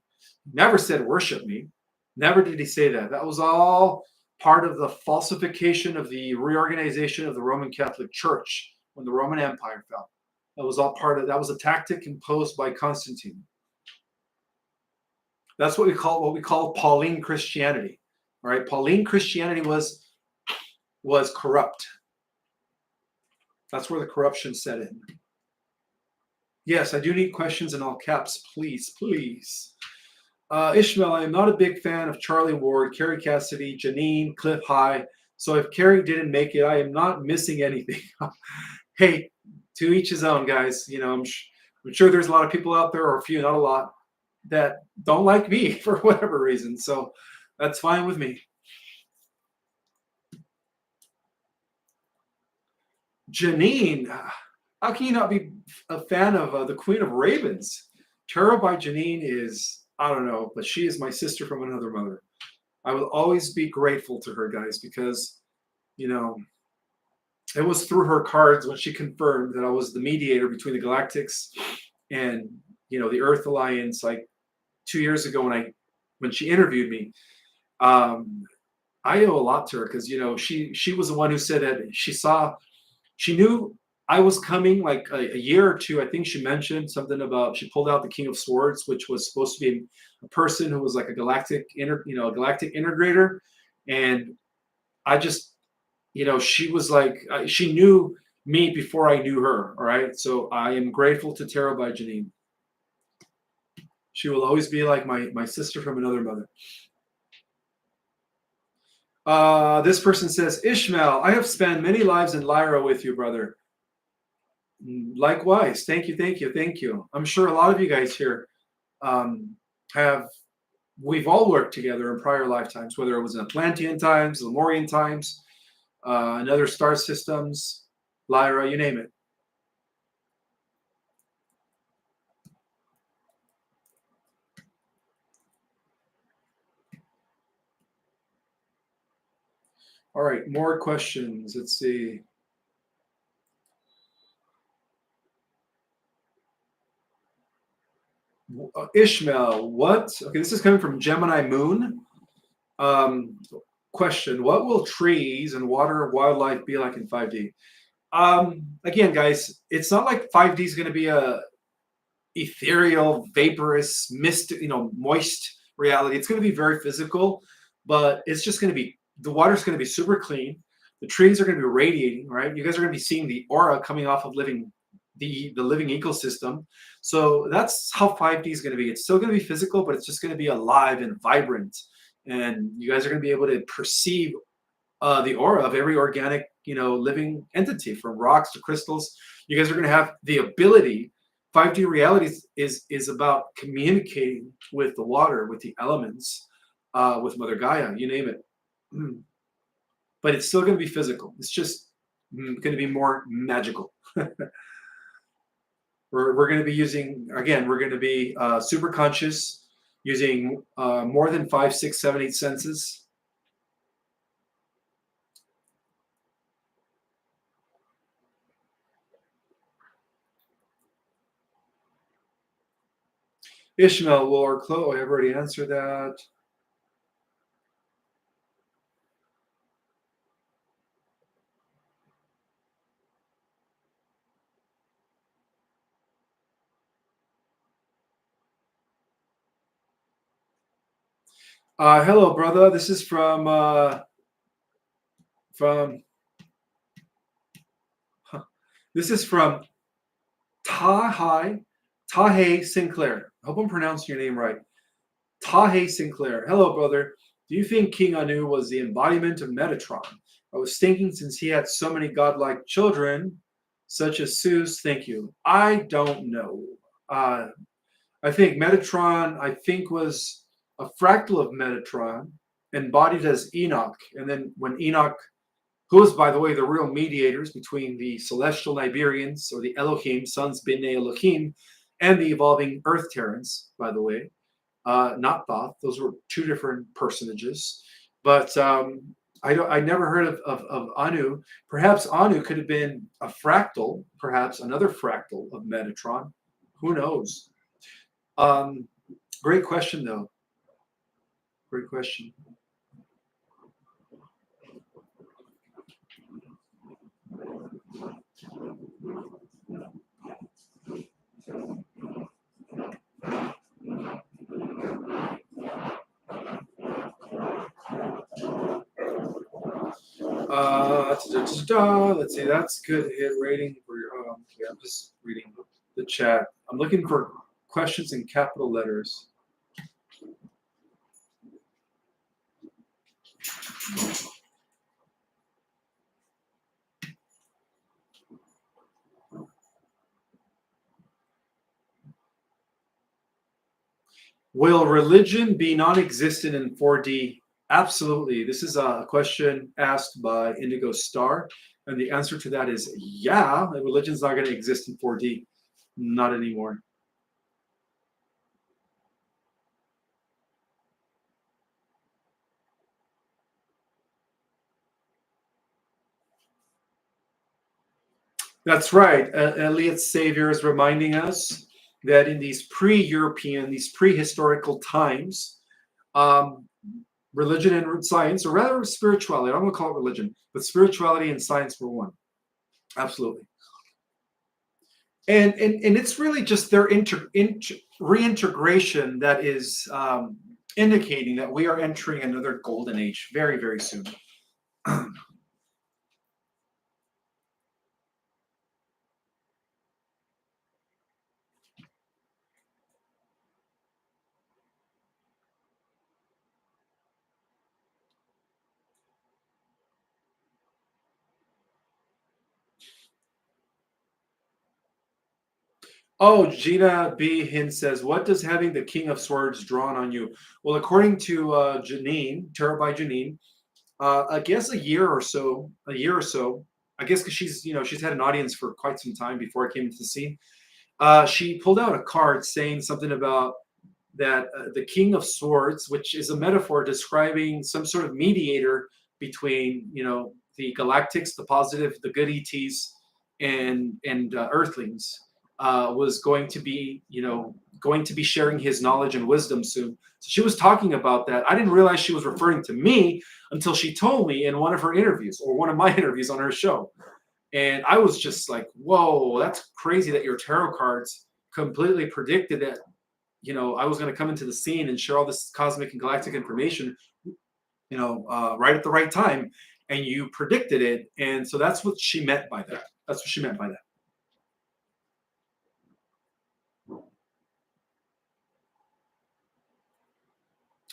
A: He never said, worship me. Never did he say that. That was all part of the falsification of the reorganization of the Roman Catholic Church when the Roman Empire fell. That was all part of that. Was a tactic imposed by Constantine. That's what we call Pauline Christianity. All right, Pauline Christianity was corrupt. That's where the corruption set in. Yes, I do need questions in all caps, please, please. Ishmael, I am not a big fan of Charlie Ward, Carrie Cassidy, Janine, Cliff High. So if Carrie didn't make it, I am not missing anything. Hey, to each his own, guys. I'm sure there's a lot of people out there, or a few, not a lot, that don't like me for whatever reason. So that's fine with me. Janine, how can you not be a fan of the Queen of Ravens? Tarot by Janine is, I don't know, but she is my sister from another mother. I will always be grateful to her, guys, because, it was through her cards when she confirmed that I was the mediator between the Galactics and, the Earth Alliance, like 2 years ago when she interviewed me. I owe a lot to her because, she was the one who said that she knew I was coming like a year or two. I think she mentioned something about, she pulled out the King of Swords, which was supposed to be a person who was like a galactic integrator. And I just, she was like, she knew me before I knew her. All right. So I am grateful to Tarot by Janine. She will always be like my sister from another mother. This person says, Ishmael, I have spent many lives in Lyra with you, brother. Likewise. Thank you, thank you, thank you. I'm sure a lot of you guys here we've all worked together in prior lifetimes, whether it was in Atlantean times, Lemurian times, and other star systems, Lyra, you name it. All right, more questions. Let's see. Ishmael, what? Okay, this is coming from Gemini Moon. Um, Question: what will trees and water wildlife be like in 5D? Again, guys, it's not like 5D is going to be a ethereal, vaporous, mist, moist reality. It's going to be very physical, but it's just going to be the water's going to be super clean. The trees are going to be radiating, right? You guys are going to be seeing the aura coming off of the living ecosystem. So that's how 5D is going to be. It's still going to be physical, but it's just going to be alive and vibrant. And you guys are going to be able to perceive the aura of every organic, living entity, from rocks to crystals. You guys are going to have the ability. 5D reality is about communicating with the water, with the elements, with Mother Gaia, you name it. But it's still going to be physical. It's just going to be more magical. We're going to be using, again, we're going to be super conscious, using more than 5, 6, 7, 8 senses. Ishmael, will our clothes? I've already answered that. Hello, brother. This is from this is from Tahe Sinclair. I hope I'm pronouncing your name right. Tahe Sinclair. Hello, brother. Do you think King Anu was the embodiment of Metatron? I was thinking, since he had so many godlike children, such as Zeus. Thank you. I don't know. Uh, I think Metatron, was a fractal of Metatron, embodied as Enoch. And then when Enoch, who is, by the way, the real mediators between the celestial Nibirians, or the Elohim, sons B'nai Elohim, and the evolving Earth Terrans, by the way, not Thoth. Those were two different personages. But I never heard of Anu. Perhaps Anu could have been a fractal, perhaps another fractal of Metatron. Who knows? Um, Great question, though. Great question. Let's see. That's good hit rating for your. Okay, I'm just reading the chat. I'm looking for questions in capital letters. Will religion be non-existent in 4D? Absolutely. This is a question asked by Indigo Star, and the answer to that is yeah. Religion's not going to exist in 4D, not anymore. That's right. Eliot Savior is reminding us that in these pre-European, these prehistorical times, um, religion and science, or rather spirituality, I don't want to call it religion, but spirituality and science were one. Absolutely. And it's really just their reintegration that is indicating that we are entering another golden age very, very soon. Oh, Gina B. Hin says, what does having the King of Swords drawn on you? Well, according to Janine, Terabyte Janine, I guess a year or so, I guess because she's had an audience for quite some time before I came into the scene. She pulled out a card saying something about that the King of Swords, which is a metaphor describing some sort of mediator between the galactics, the positive, the good ETs, and Earthlings, was going to be sharing his knowledge and wisdom soon. So she was talking about that. I didn't realize she was referring to me until she told me in one of her interviews, or one of my interviews on her show. And I was just like, whoa, that's crazy that your tarot cards completely predicted that, I was going to come into the scene and share all this cosmic and galactic information, right at the right time. And you predicted it. And so that's what she meant by that. That's what she meant by that.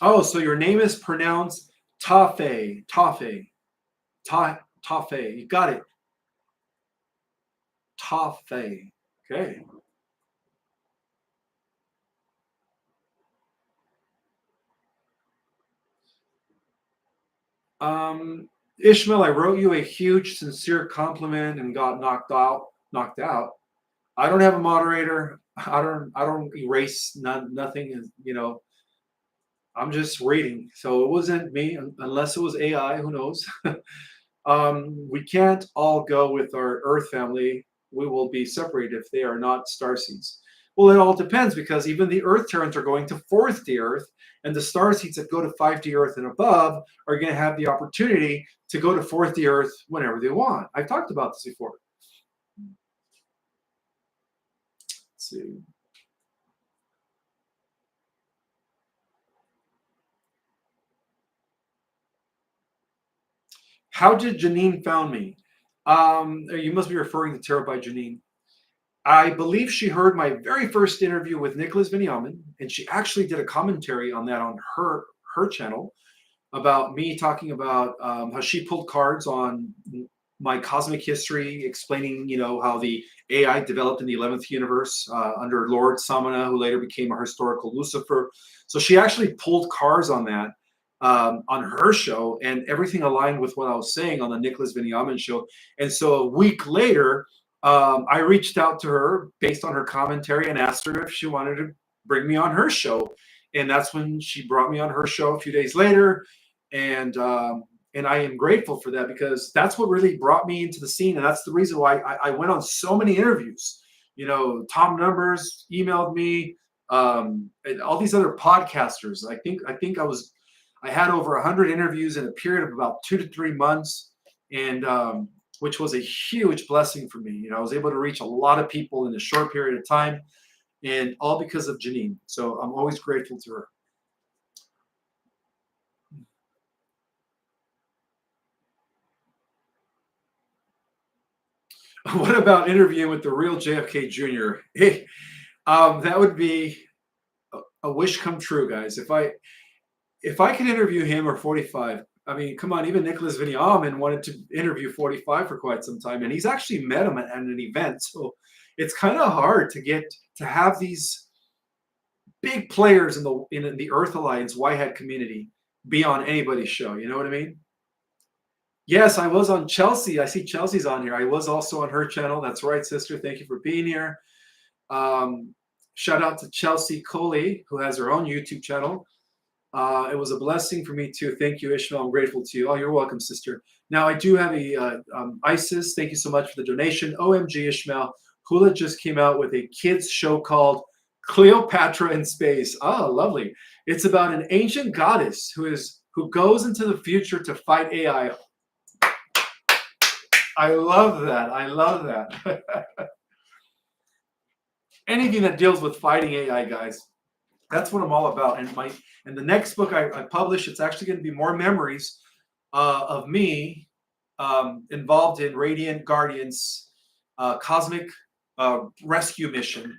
A: Oh, so your name is pronounced Tafe, Tafe, Tafe. You got it. Tafe. Okay. Ishmael, I wrote you a huge, sincere compliment and got knocked out. Knocked out. I don't have a moderator. I don't erase nothing. I'm just reading. So it wasn't me, unless it was AI. Who knows? We can't all go with our Earth family. We will be separated if they are not starseeds. Well, it all depends, because even the Earth Terrans are going to fourth the Earth, and the starseeds that go to 5D Earth and above are going to have the opportunity to go to fourth the Earth whenever they want. I've talked about this before. Let's see. How did Janine found me? You must be referring to Tarot by Janine. I believe she heard my very first interview with Nicholas Vinyamin, and she actually did a commentary on that on her channel, about me talking about how she pulled cards on my cosmic history, explaining how the AI developed in the 11th universe under Lord Samana, who later became a historical Lucifer. So she actually pulled cards on that on her show, and everything aligned with what I was saying on the Nicholas Vinyamin show. And so a week later, I reached out to her based on her commentary and asked her if she wanted to bring me on her show. And that's when she brought me on her show a few days later. And I am grateful for that, because that's what really brought me into the scene. And that's the reason why I went on so many interviews. Tom Numbers emailed me, and all these other podcasters. I think I had over 100 interviews in a period of about 2 to 3 months, and which was a huge blessing for me. I was able to reach a lot of people in a short period of time, and all because of Janine. So I'm always grateful to her. What about interviewing with the real JFK Jr.? That would be a wish come true, guys. If I could interview him, or 45, I mean, come on, even Nicholas Vinyamin wanted to interview 45 for quite some time, and he's actually met him at an event. So it's kind of hard to have these big players in the Earth Alliance Whitehead community be on anybody's show. You know what I mean? Yes, I was on Chelsea. I see Chelsea's on here. I was also on her channel. That's right, sister. Thank you for being here. Shout out to Chelsea Coley, who has her own YouTube channel. It was a blessing for me too. Thank you, Ishmael. I'm grateful to you. Oh, you're welcome, sister. Now, I do have a Isis. Thank you so much for the donation. OMG, Ishmael. Hula just came out with a kids show called Cleopatra in Space. Oh, lovely. It's about an ancient goddess who goes into the future to fight AI. I love that. I love that. Anything that deals with fighting AI, guys. That's what I'm all about. And the next book I publish, it's actually going to be more memories of me involved in Radiant Guardians cosmic rescue mission.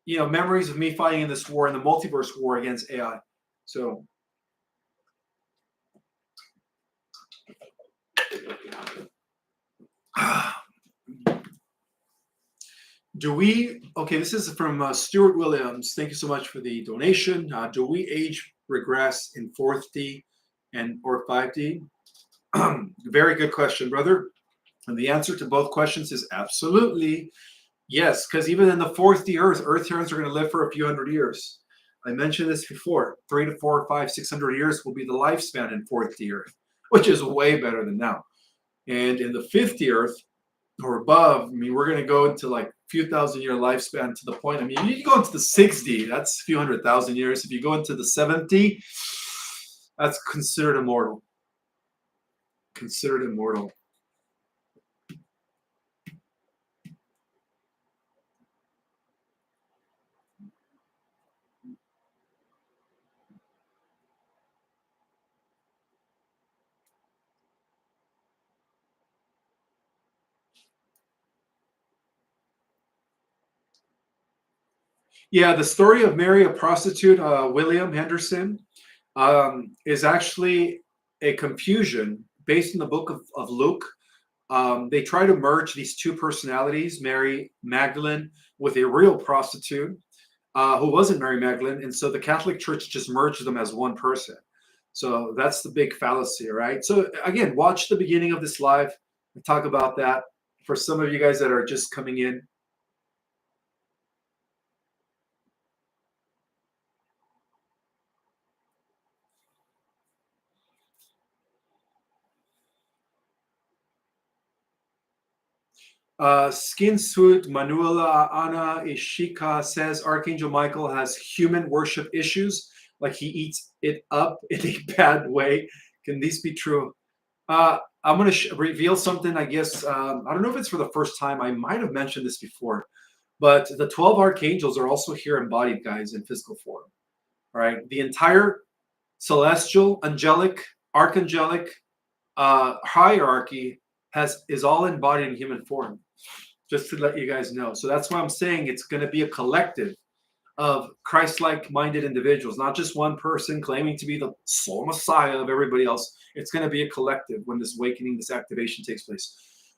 A: Memories of me fighting in this war, in the multiverse war against AI. So okay, this is from Stuart Williams. Thank you so much for the donation. Do we age regress in 4th or 5D? Very good question, brother. And the answer to both questions is absolutely yes, because even in the 4th Earth Terrans are going to live for a few hundred years. I mentioned this before. 3 to 4, 5, 600 years will be the lifespan in fourth the earth, which is way better than now. And in the fifth the earth or above, I mean, we're going to go into like few thousand year lifespan to the point. I mean, you go into the 60, that's a few 100,000 years. If you go into the 70, that's considered immortal. Considered immortal. Yeah, the story of Mary, a prostitute, William Henderson, is actually a confusion based in the book of Luke. They try to merge these two personalities, Mary Magdalene, with a real prostitute who wasn't Mary Magdalene. And so the Catholic Church just merged them as one person. So that's the big fallacy, right? So again, watch the beginning of this live and talk about that. For some of you guys that are just coming in, Skin Suit Manuela Ana Ishika says Archangel Michael has human worship issues, like he eats it up in a bad way. Can these be true? I'm going to reveal something, I guess. I don't know if it's for the first time. I might have mentioned this before, but the 12 archangels are also here embodied, guys, in physical form. All right. The entire celestial, angelic, archangelic hierarchy is all embodied in human form, just to let you guys know. So that's why I'm saying it's going to be a collective of Christ-like minded individuals, not just one person claiming to be the sole Messiah of everybody else. It's going to be a collective when this awakening, this activation takes place.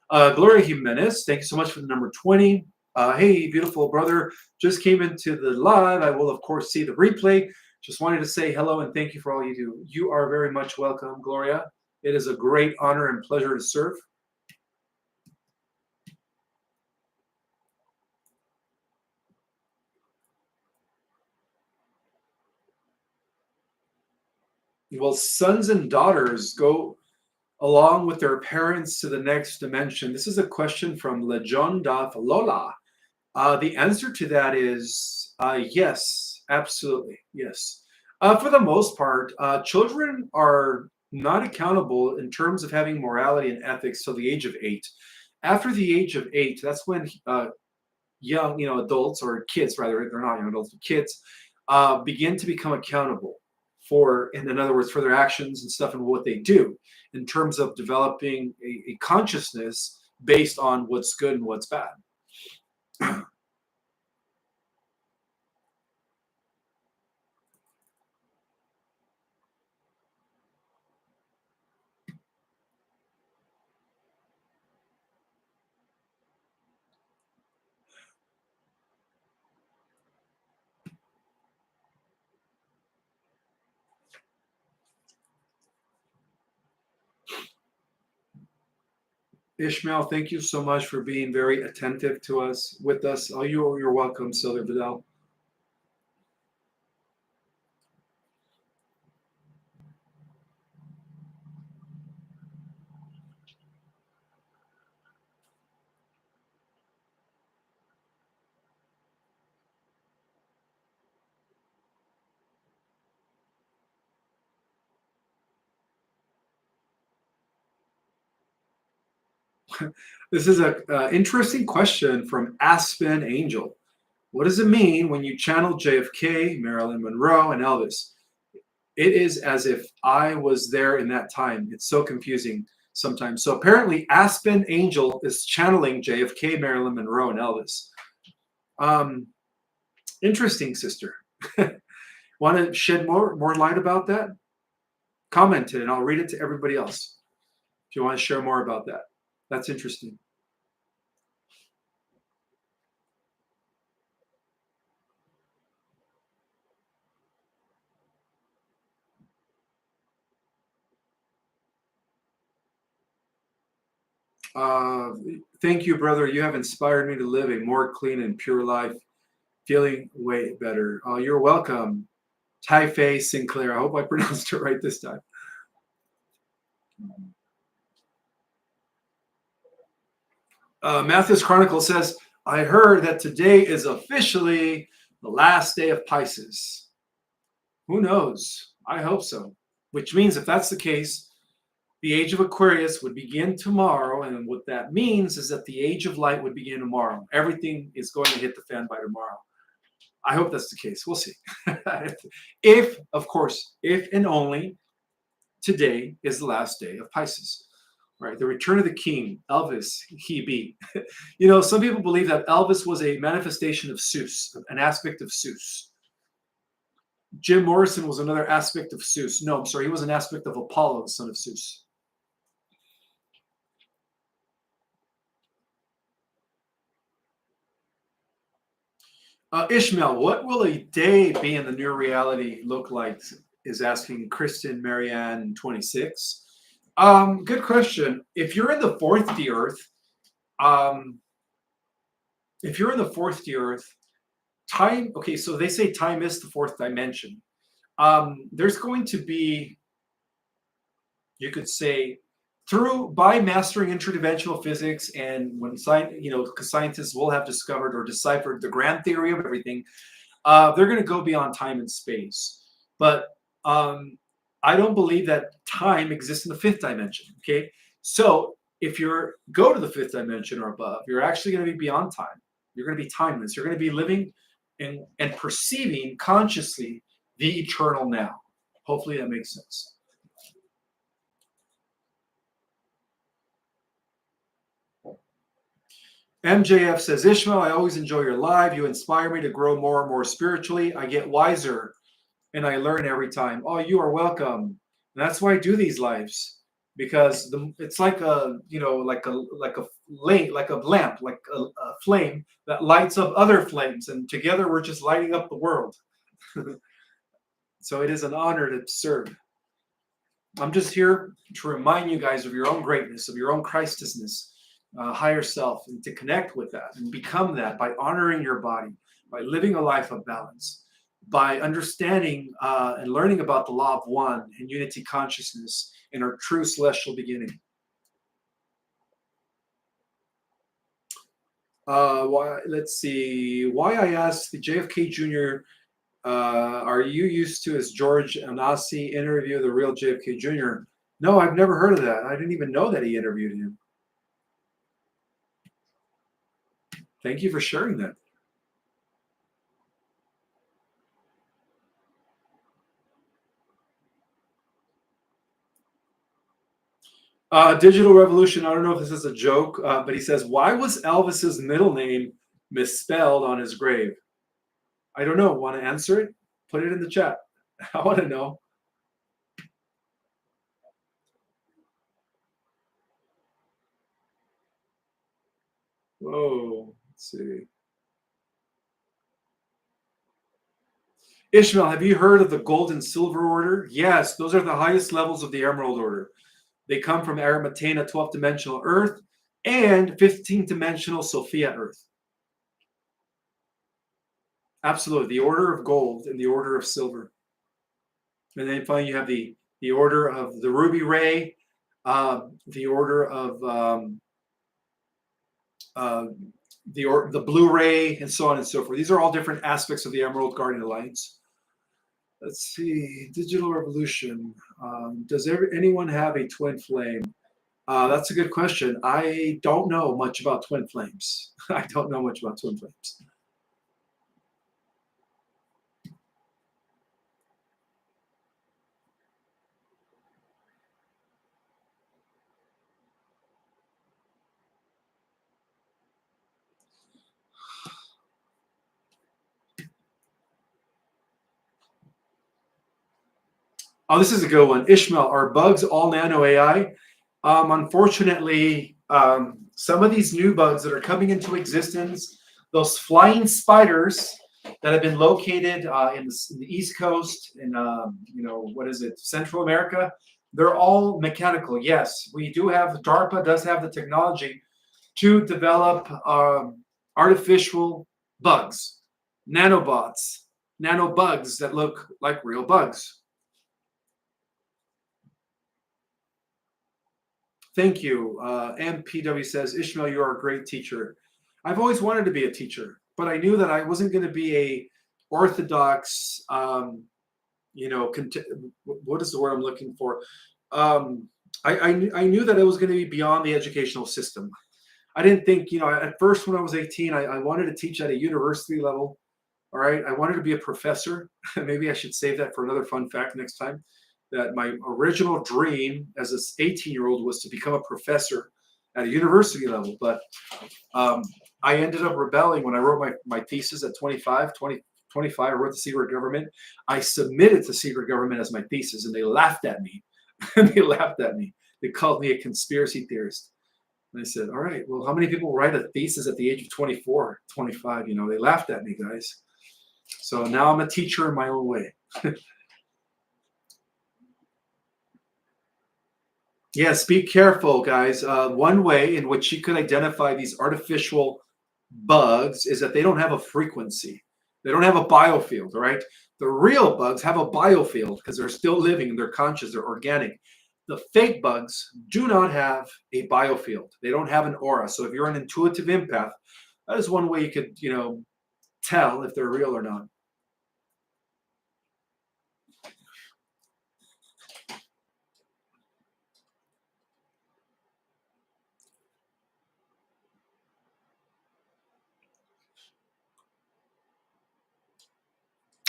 A: Gloria Jimenez, thank you so much for the number 20. Hey, beautiful brother, just came into the live. I will, of course, see the replay. Just wanted to say hello and thank you for all you do. You are very much welcome, Gloria. It is a great honor and pleasure to serve. Well, sons and daughters go along with their parents to the next dimension. This is a question from Legion of Lola. The answer to that is yes, absolutely, yes. For the most part, children are not accountable in terms of having morality and ethics till the age of 8. After the age of 8, that's when young, adults or kids, rather, they're not young adults, but kids, begin to become accountable for, and in other words, for their actions and stuff and what they do in terms of developing a consciousness based on what's good and what's bad. Ishmael, thank you so much for being very attentive to us, with us. Oh, you're welcome, Silver Vidal. This is an interesting question from Aspen Angel. What does it mean when you channel JFK, Marilyn Monroe, and Elvis? It is as if I was there in that time. It's so confusing sometimes. So apparently, Aspen Angel is channeling JFK, Marilyn Monroe, and Elvis. Interesting, sister. Want to shed more light about that? Comment it, and I'll read it to everybody else. If you want to share more about that, that's interesting. Thank you, brother. You have inspired me to live a more clean and pure life. Feeling way better. Oh, you're welcome. Tai Sinclair. I hope I pronounced it right this time. Matthew's Chronicle says, I heard that today is officially the last day of Pisces. Who knows? I hope so. Which means if that's the case, the age of Aquarius would begin tomorrow. And what that means is that the age of light would begin tomorrow. Everything is going to hit the fan by tomorrow. I hope that's the case. We'll see. If, of course, if and only today is the last day of Pisces. Right, the return of the king, Elvis, he be. Some people believe that Elvis was a manifestation of Zeus, an aspect of Zeus. Jim Morrison was another aspect of Zeus. No, I'm sorry, he was an aspect of Apollo, the son of Zeus. Ishmael, what will a day be in the new reality look like? Is asking Kristen Marianne 26. Good question. If you're in the fourth the earth, time, okay, so they say time is the fourth dimension. There's going to be, you could say, by mastering interdimensional physics, and when scientists will have discovered or deciphered the grand theory of everything, they're going to go beyond time and space. But I don't believe that time exists in the fifth dimension. Okay, so if you go to the fifth dimension or above, you're actually going to be beyond time. You're going to be timeless. You're going to be living and perceiving consciously the eternal now. Hopefully that makes sense. MJF says, Ishmael, I always enjoy your live. You inspire me to grow more and more spiritually. I get wiser and I learn every time. Oh, you are welcome. And that's why I do these lives, because it's like a lamp, like a flame that lights up other flames, and together we're just lighting up the world. So it is an honor to serve. I'm just here to remind you guys of your own greatness, of your own Christousness, higher self, and to connect with that and become that by honoring your body, by living a life of balance, by understanding and learning about the law of one and unity consciousness in our true celestial beginning. Let's see. Why I asked the JFK Jr., are you used to his George Anasi interview the real JFK Jr.? No, I've never heard of that. I didn't even know that he interviewed him. Thank you for sharing that. Digital Revolution, I don't know if this is a joke, but he says, why was Elvis's middle name misspelled on his grave? I don't know. Want to answer it? Put it in the chat. I want to know. Whoa, let's see. Ishmael, have you heard of the gold and silver order? Yes, those are the highest levels of the emerald order. They come from Aramatena 12th dimensional Earth and 15th dimensional Sophia Earth. Absolutely, the order of gold and the order of silver. And then finally you have the order of the ruby ray, the order of the blue ray, and so on and so forth. These are all different aspects of the Emerald Guardian Alliance. Let's see, Digital Revolution. Does anyone have a twin flame? That's a good question. I don't know much about twin flames. I don't know much about twin flames. Oh, this is a good one. Ishmael, are bugs all nano AI? Unfortunately, some of these new bugs that are coming into existence, those flying spiders that have been located in the East Coast, in Central America, they're all mechanical. Yes, we do have, DARPA does have the technology to develop artificial bugs nanobots, nanobugs that look like real bugs. Thank you. MPW says, Ishmael, you are a great teacher. I've always wanted to be a teacher, but I knew that I wasn't going to be a orthodox, what is the word I'm looking for? I knew that it was going to be beyond the educational system. I didn't think, at first when I was 18, I wanted to teach at a university level. All right. I wanted to be a professor. Maybe I should save that for another fun fact next time. That my original dream as an 18-year-old was to become a professor at a university level. But I ended up rebelling when I wrote my thesis at 25. I wrote the secret government. I submitted to secret government as my thesis, and they laughed at me. They called me a conspiracy theorist. And I said, all right, well, how many people write a thesis at the age of 24, 25? They laughed at me, guys. So now I'm a teacher in my own way. Yes, be careful, guys. One way in which you can identify these artificial bugs is that they don't have a frequency. They don't have a biofield, all right? The real bugs have a biofield because they're still living and they're conscious, they're organic. The fake bugs do not have a biofield. They don't have an aura. So if you're an intuitive empath, that is one way you could, tell if they're real or not.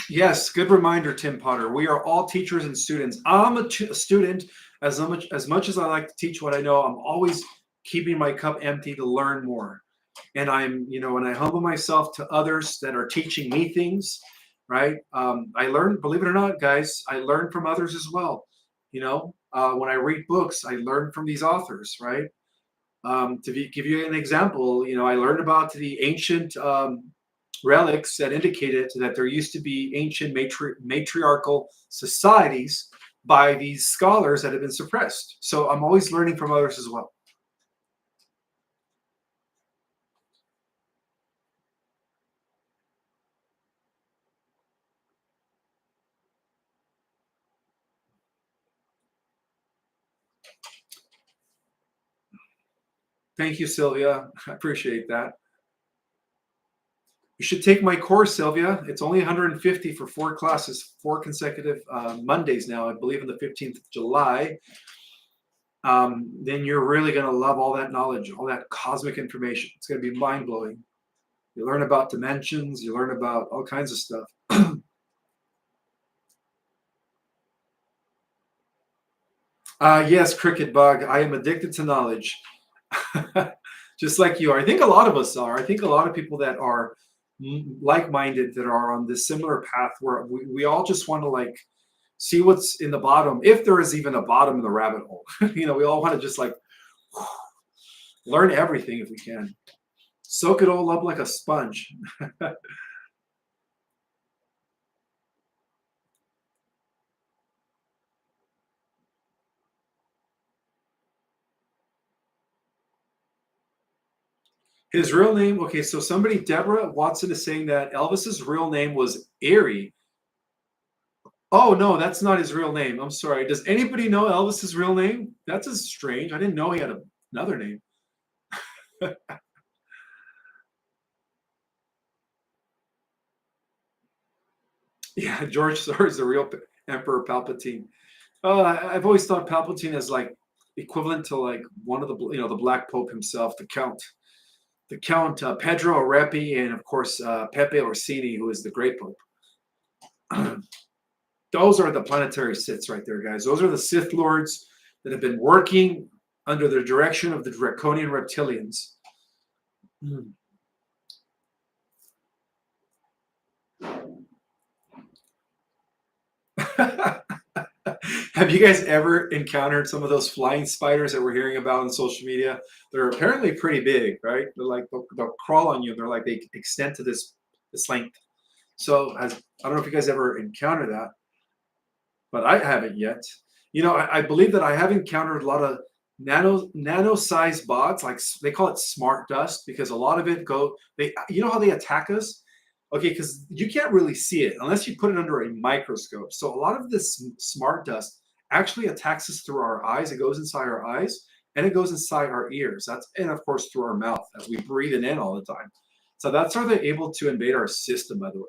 A: Yes, good reminder, Tim Potter. We are all teachers and students. I'm a student. As much as I like to teach what I know, I'm always keeping my cup empty to learn more. And when I humble myself to others that are teaching me things, right? I learn, believe it or not, guys, I learn from others as well. When I read books, I learn from these authors, right? Give you an example, I learned about the ancient relics that indicated that there used to be ancient matriarchal societies by these scholars that have been suppressed. So I'm always learning from others as well. Thank you, Sylvia. I appreciate that. You should take my course, Sylvia. It's only 150 for 4 classes, 4 consecutive Mondays now, I believe, on the 15th of July. Then you're really going to love all that knowledge, all that cosmic information. It's going to be mind-blowing. You learn about dimensions. You learn about all kinds of stuff. Yes, Cricket Bug. I am addicted to knowledge. Just like you are. I think a lot of us are. I think a lot of people that are like-minded, that are on this similar path, where we all just want to see what's in the bottom, if there is even a bottom in the rabbit hole. We all want to just learn everything if we can. Soak it all up like a sponge. His real name, okay, so Deborah Watson is saying that Elvis's real name was Erie. Oh, no, that's not his real name. I'm sorry. Does anybody know Elvis's real name? That's strange. I didn't know he had another name. Yeah, George Soros is the real Emperor Palpatine. I've always thought Palpatine is equivalent to one of the Black Pope himself, the Count Pedro Arepi, and of course Pepe Orsini, who is the Great Pope. Those are the planetary Siths right there, guys. Those are the Sith Lords that have been working under the direction of the Draconian reptilians. Have you guys ever encountered some of those flying spiders that we're hearing about on social media? They're apparently pretty big, right? They'll crawl on you. They extend to this length. So I don't know if you guys ever encountered that, but I haven't yet. I believe that I have encountered a lot of nano-sized bots, like they call it smart dust, because a lot of it how they attack us? Okay, because you can't really see it unless you put it under a microscope. So a lot of this smart dust actually attacks us through our eyes. It goes inside our eyes and it goes inside our ears. That's and of course through our mouth as we breathe it in all the time. So that's how they're able to invade our system, by the way.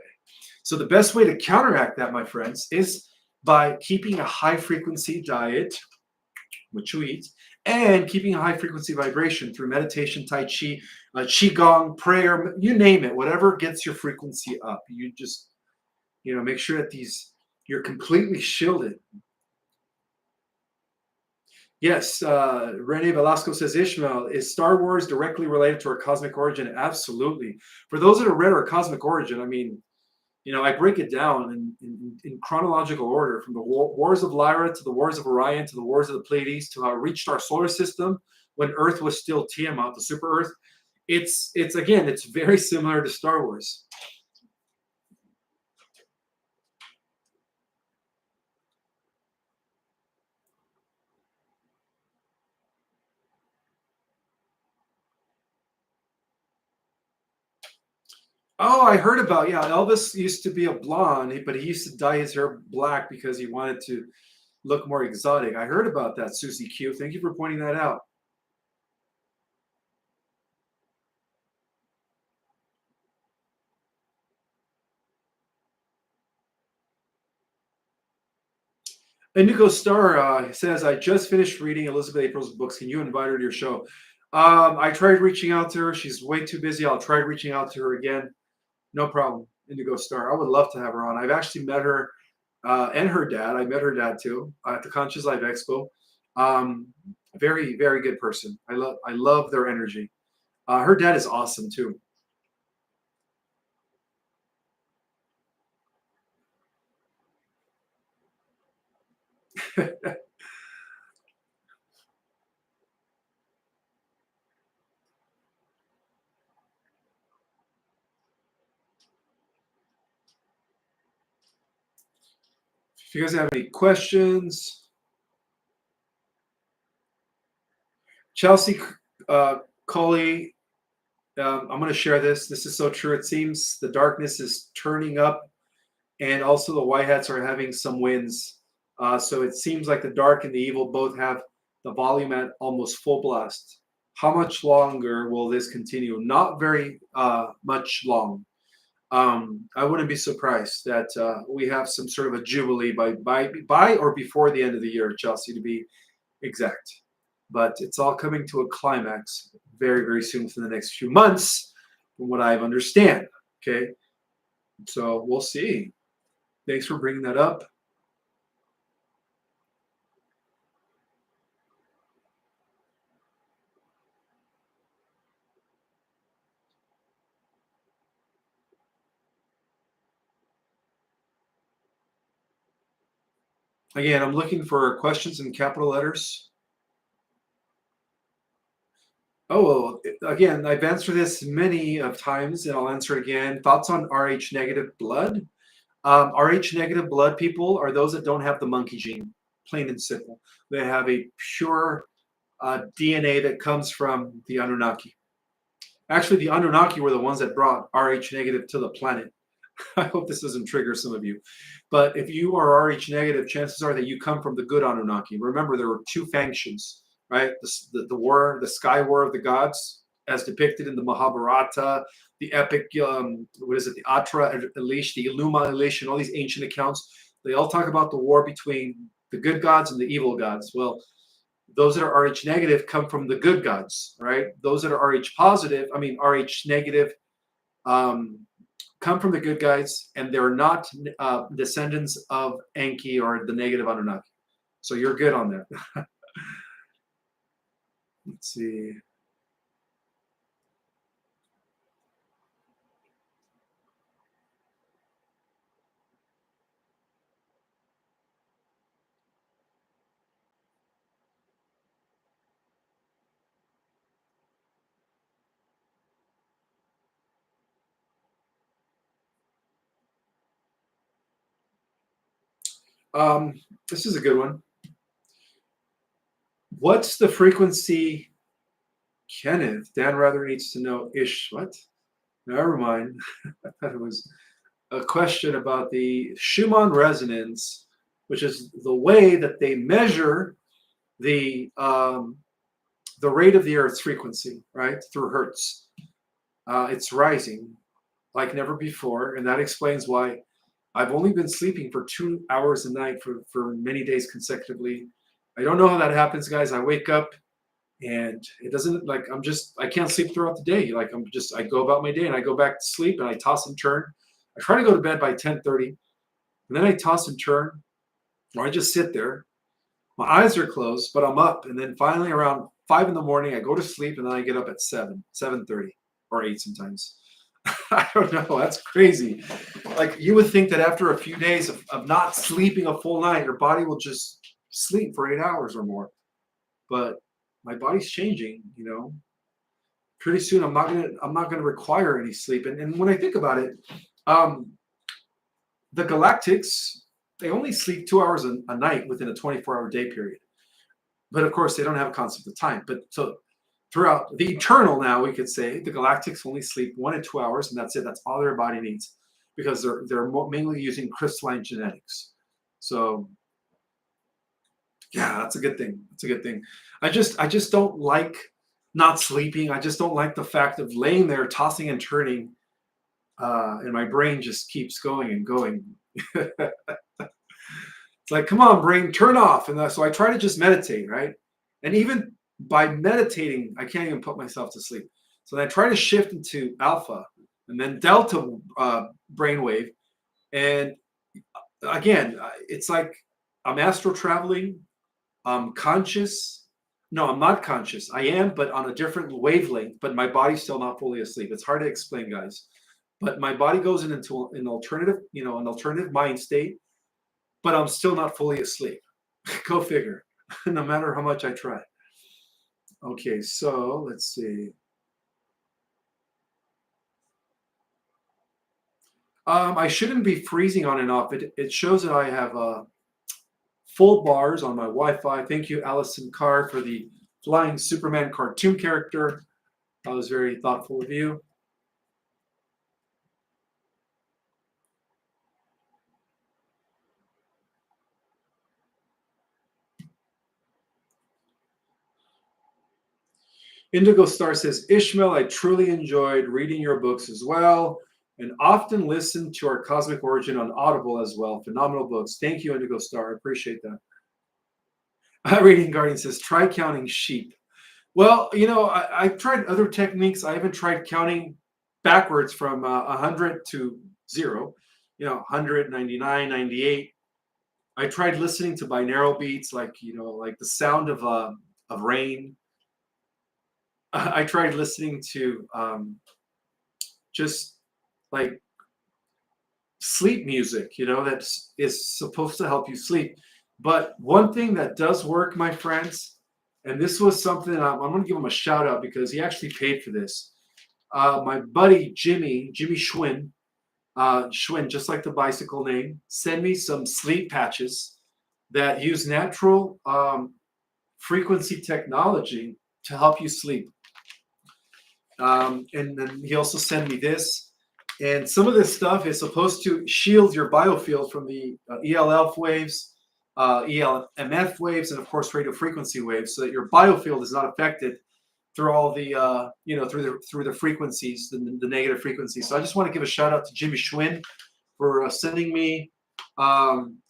A: So the best way to counteract that, my friends, is by keeping a high frequency diet, which you eat, and keeping a high frequency vibration through meditation, tai chi, qigong, prayer, you name it, whatever gets your frequency up. You just, make sure that you're completely shielded. Yes, Rene Velasco says, Ishmael, is Star Wars directly related to our cosmic origin? Absolutely. For those that have read our cosmic origin, I mean, I break it down in chronological order from the wars of Lyra to the wars of Orion to the wars of the Pleiades to how it reached our solar system when Earth was still Tiamat, the super Earth. It's very similar to Star Wars. Oh, I heard about, yeah, Elvis used to be a blonde, but he used to dye his hair black because he wanted to look more exotic. I heard about that, Susie Q. Thank you for pointing that out. Indigo Star says, I just finished reading Elizabeth April's books. Can you invite her to your show? I tried reaching out to her. She's way too busy. I'll try reaching out to her again. No problem. Indigo Star. I would love to have her on. I've actually met her and her dad. I met her dad too at the Conscious Life Expo. Um, very, very good person. I love their energy. Her dad is awesome too. If you guys have any questions, Chelsea Coley, I'm going to share this. This is so true. It seems the darkness is turning up, and also the white hats are having some wins. So it seems like the dark and the evil both have the volume at almost full blast. How much longer will this continue? Not very much long. I wouldn't be surprised that we have some sort of a jubilee by or before the end of the year, Chelsea, to be exact. But it's all coming to a climax very, very soon for the next few months, from what I understand. Okay, so we'll see. Thanks for bringing that up. Again, I'm looking for questions in capital letters. Oh, well, again, I've answered this many of times, and I'll answer it again. Thoughts on Rh negative blood? Rh negative blood people are those that don't have the monkey gene, plain and simple. They have a pure DNA that comes from the Anunnaki. Actually, the Anunnaki were the ones that brought Rh negative to the planet. I hope this doesn't trigger some of you. But if you are Rh negative, chances are that you come from the good Anunnaki. Remember, there were two factions, right? The war, the sky war of the gods, as depicted in the Mahabharata, the epic, what is it, the Atra Elish, the Iluma Elish, and all these ancient accounts. They all talk about the war between the good gods and the evil gods. Well, those that are Rh negative come from the good gods, right? Those that are Rh positive, Rh negative, um, come from the good guys, and they're not descendants of Enki or the negative Anunnaki. So you're good on that. Let's see. Um, this is a good one. What's the frequency, Kenneth? Dan rather needs to know. Ish, what? Never mind. I thought it was a question about the Schumann resonance, which is the way that they measure the um, the rate of the Earth's frequency, right, through hertz. It's rising like never before, and that explains why I've only been sleeping for 2 hours a night for many days consecutively. I don't know how that happens, guys. I wake up and it doesn't like I can't sleep throughout the day. Like I go about my day and I go back to sleep and I toss and turn. I try to go to bed by 10:30, and then I toss and turn, or I just sit there. My eyes are closed, but I'm up, and then finally around 5 in the morning, I go to sleep, and then I get up at 7:30, or 8 sometimes. I don't know. That's crazy. Like you would think that after a few days of not sleeping a full night, your body will just sleep for 8 hours or more. But my body's changing, Pretty soon I'm not gonna require any sleep. And when I think about it, um, the Galactics, they only sleep 2 hours a night within a 24-hour day period. But of course, they don't have a concept of time. But so throughout the eternal, now we could say the Galactics only sleep 1 to 2 hours, and that's it. That's all their body needs, because they're mainly using crystalline genetics. So yeah, that's a good thing. That's a good thing. I just don't like not sleeping. I just don't like the fact of laying there tossing and turning, and my brain just keeps going and going. It's like, come on, brain, turn off. And so I try to just meditate, right? And even by meditating, I can't even put myself to sleep. So then I try to shift into alpha and then delta brainwave. And again, it's like I'm astral traveling. I'm conscious. No, I'm not conscious. I am, but on a different wavelength. But my body's still not fully asleep. It's hard to explain, guys. But my body goes into an alternative, an alternative mind state, but I'm still not fully asleep. Go figure. No matter how much I try. Okay, so let's see. I shouldn't be freezing on and off. It shows that I have full bars on my Wi-Fi. Thank you, Allison Carr, for the flying Superman cartoon character. That was very thoughtful of you. Indigo Star says, Ishmael, I truly enjoyed reading your books as well, and often listen to our Cosmic Origin on Audible as well. Phenomenal books. Thank you, Indigo Star. I appreciate that. Reading Guardian says, try counting sheep. Well, I've tried other techniques. I haven't tried counting backwards from 100 to 0, 100, 99, 98. I tried listening to binaural beats, like the sound of rain. I tried listening to just like sleep music, that is supposed to help you sleep. But one thing that does work, my friends, and this was something I'm going to give him a shout out because he actually paid for this. My buddy Jimmy Schwinn, Schwinn, just like the bicycle name, send me some sleep patches that use natural frequency technology to help you sleep. And then he also sent me this. And some of this stuff is supposed to shield your biofield from the ELF waves, ELMF waves, and of course radio frequency waves, so that your biofield is not affected through all the through the frequencies, the negative frequencies. So I just want to give a shout out to Jimmy Schwinn for sending me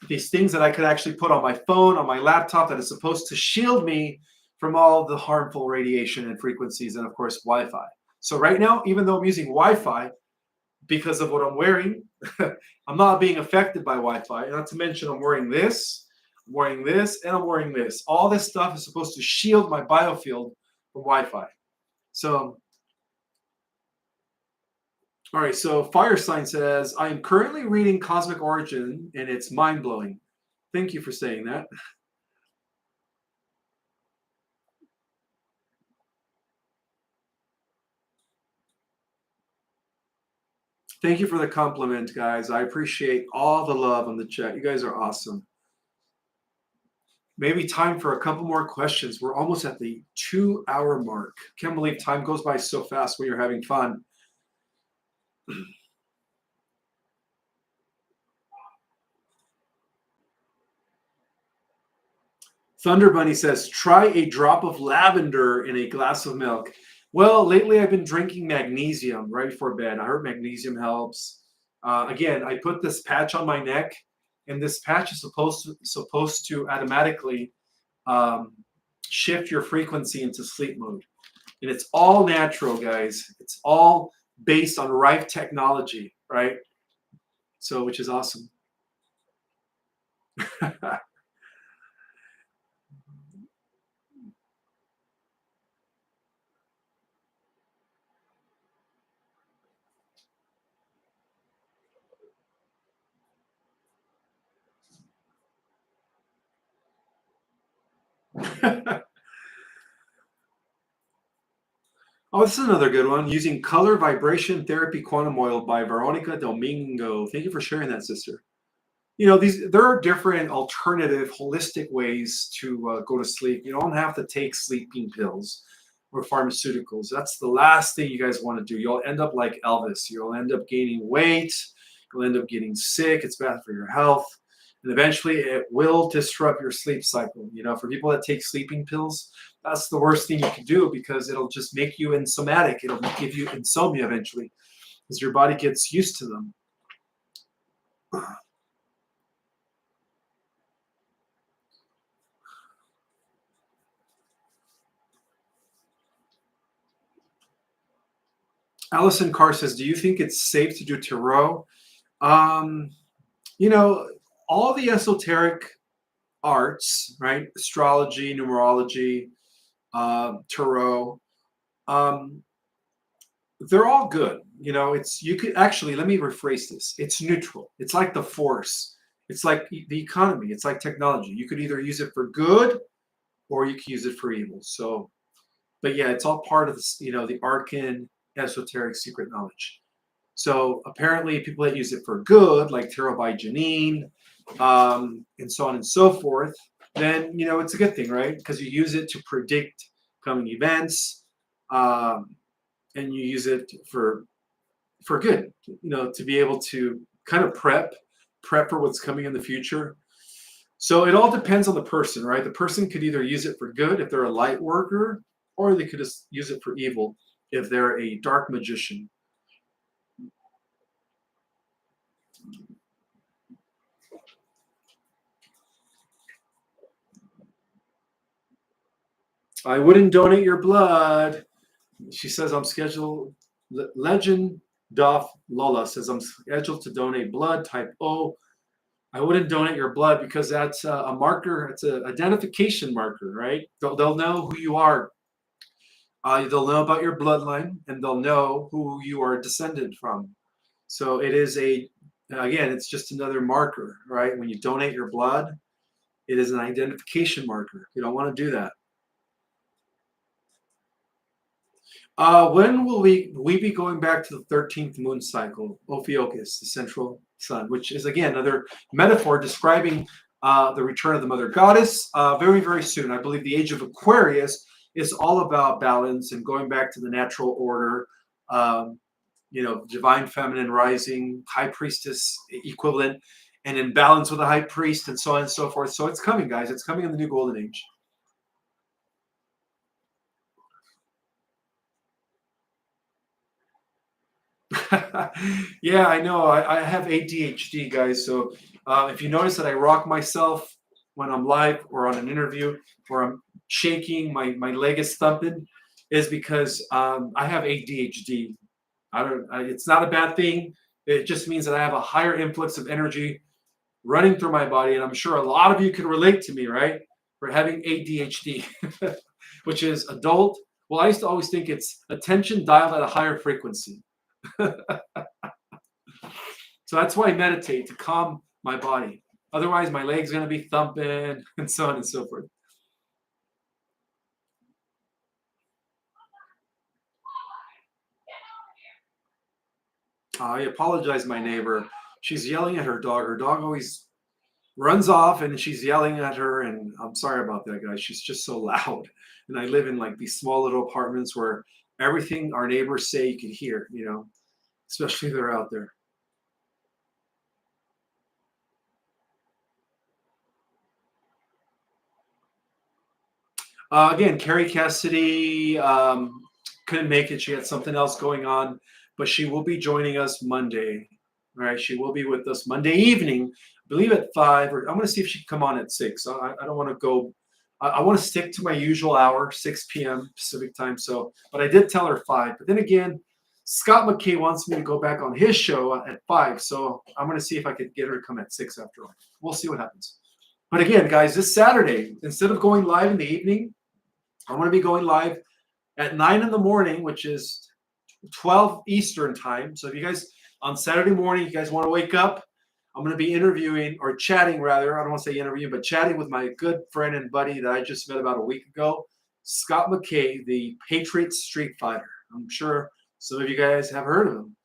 A: these things that I could actually put on my phone, on my laptop, that is supposed to shield me from all the harmful radiation and frequencies, and of course Wi-Fi. So right now, even though I'm using Wi-Fi, because of what I'm wearing, I'm not being affected by Wi-Fi. Not to mention I'm wearing this, and I'm wearing this. All this stuff is supposed to shield my biofield from Wi-Fi. So, all right, so Fire Sign says, I am currently reading Cosmic Origin, and it's mind-blowing. Thank you for saying that. Thank you for the compliment, guys. I appreciate all the love on the chat. You guys are awesome. Maybe time for a couple more questions. We're almost at the 2-hour mark. Can't believe time goes by so fast when you're having fun. Thunder Bunny says, try a drop of lavender in a glass of milk. Well, lately I've been drinking magnesium right before bed. I heard magnesium helps. Again, I put this patch on my neck, and this patch is supposed to automatically um, shift your frequency into sleep mode. And it's all natural, guys. It's all based on right technology, right? So, which is awesome. Oh, this is another good one. Using color vibration therapy quantum oil by Veronica Domingo. Thank you for sharing that, sister. You know, there are different alternative holistic ways to go to sleep. You don't have to take sleeping pills or pharmaceuticals. That's the last thing you guys want to do. You'll end up like Elvis. You'll end up gaining weight. You'll end up getting sick. It's bad for your health. And eventually it will disrupt your sleep cycle. You know, for people that take sleeping pills, that's the worst thing you can do because it'll just make you insomatic. It'll give you insomnia eventually as your body gets used to them. Allison Carr says, do you think it's safe to do tarot? Um, you know, all the esoteric arts, right? Astrology, numerology, tarot, um, they're all good. You know, you could actually, let me rephrase this. It's neutral. It's like the force. It's like the economy. It's like technology. You could either use it for good or you could use it for evil. So, but yeah, it's all part of this, you know, the arcane, esoteric, secret knowledge. So apparently, people that use it for good, like Tarot by Janine, and so on and so forth, then you know it's a good thing, right? Because you use it to predict coming events, and you use it for good. You know, to be able to kind of prep for what's coming in the future. So it all depends on the person, right? The person could either use it for good if they're a light worker, or they could just use it for evil if they're a dark magician. I wouldn't donate your blood. She says I'm scheduled. Legend Doff Lola says I'm scheduled to donate blood type O. I wouldn't donate your blood because that's a marker. It's an identification marker, right? They'll know who you are. They'll know about your bloodline, and they'll know who you are descended from. So it is again, it's just another marker, right? When you donate your blood, it is an identification marker. You don't want to do that. When will we be going back to the 13th moon cycle, Ophiuchus, the central sun, which is again another metaphor describing the return of the mother goddess very, very soon. I believe the age of Aquarius is all about balance and going back to the natural order, you know, divine feminine rising, high priestess equivalent, and in balance with the high priest, and so on and so forth. So it's coming, guys. It's coming in the new golden age. Yeah, I know. I have ADHD, guys. So if you notice that I rock myself when I'm live or on an interview, or I'm shaking, my leg is thumping, is because I have ADHD. It's not a bad thing. It just means that I have a higher influx of energy running through my body, and I'm sure a lot of you can relate to me, right? For having ADHD, which is adult. Well, I used to always think it's attention dialed at a higher frequency. So that's why I meditate, to calm my body. Otherwise, my leg's going to be thumping and so on and so forth. I apologize, my neighbor. She's yelling at her dog. Her dog always runs off and she's yelling at her. And I'm sorry about that, guys. She's just so loud. And I live in like these small little apartments where everything our neighbors say you can hear, you know. especially if they're out there. Again, Carrie Cassidy couldn't make it. She had something else going on, but she will be joining us Monday. All right, she will be with us Monday evening, I believe at 5. Or I'm going to see if she can come on at 6. I don't want to go. I want to stick to my usual hour, 6 p.m. Pacific time. So, but I did tell her 5. But then again, Scott McKay wants me to go back on his show at 5. So I'm going to see if I could get her to come at 6 after all. We'll see what happens. But again, guys, this Saturday, instead of going live in the evening, I'm going to be going live at 9 in the morning, which is 12 Eastern time. So if you guys, on Saturday morning, you guys want to wake up, I'm going to be interviewing, or chatting rather. I don't want to say interviewing, but chatting with my good friend and buddy that I just met about a week ago, Scott McKay, the Patriot Street Fighter. I'm sure some of you guys have heard of him.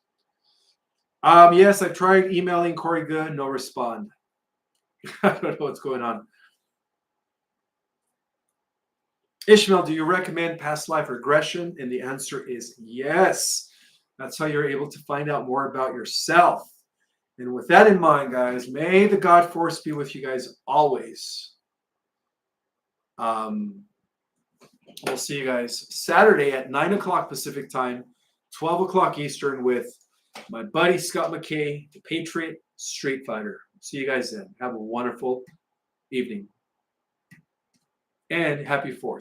A: Yes, I tried emailing Corey Good, no respond. I don't know what's going on. Ishmael, do you recommend past life regression? And the answer is yes. That's how you're able to find out more about yourself. And with that in mind, guys, may the God force be with you guys always. We'll see you guys Saturday at 9 o'clock Pacific time, 12 o'clock Eastern with my buddy Scott McKay, the Patriot Street Fighter. See you guys then. Have a wonderful evening. And happy 4th.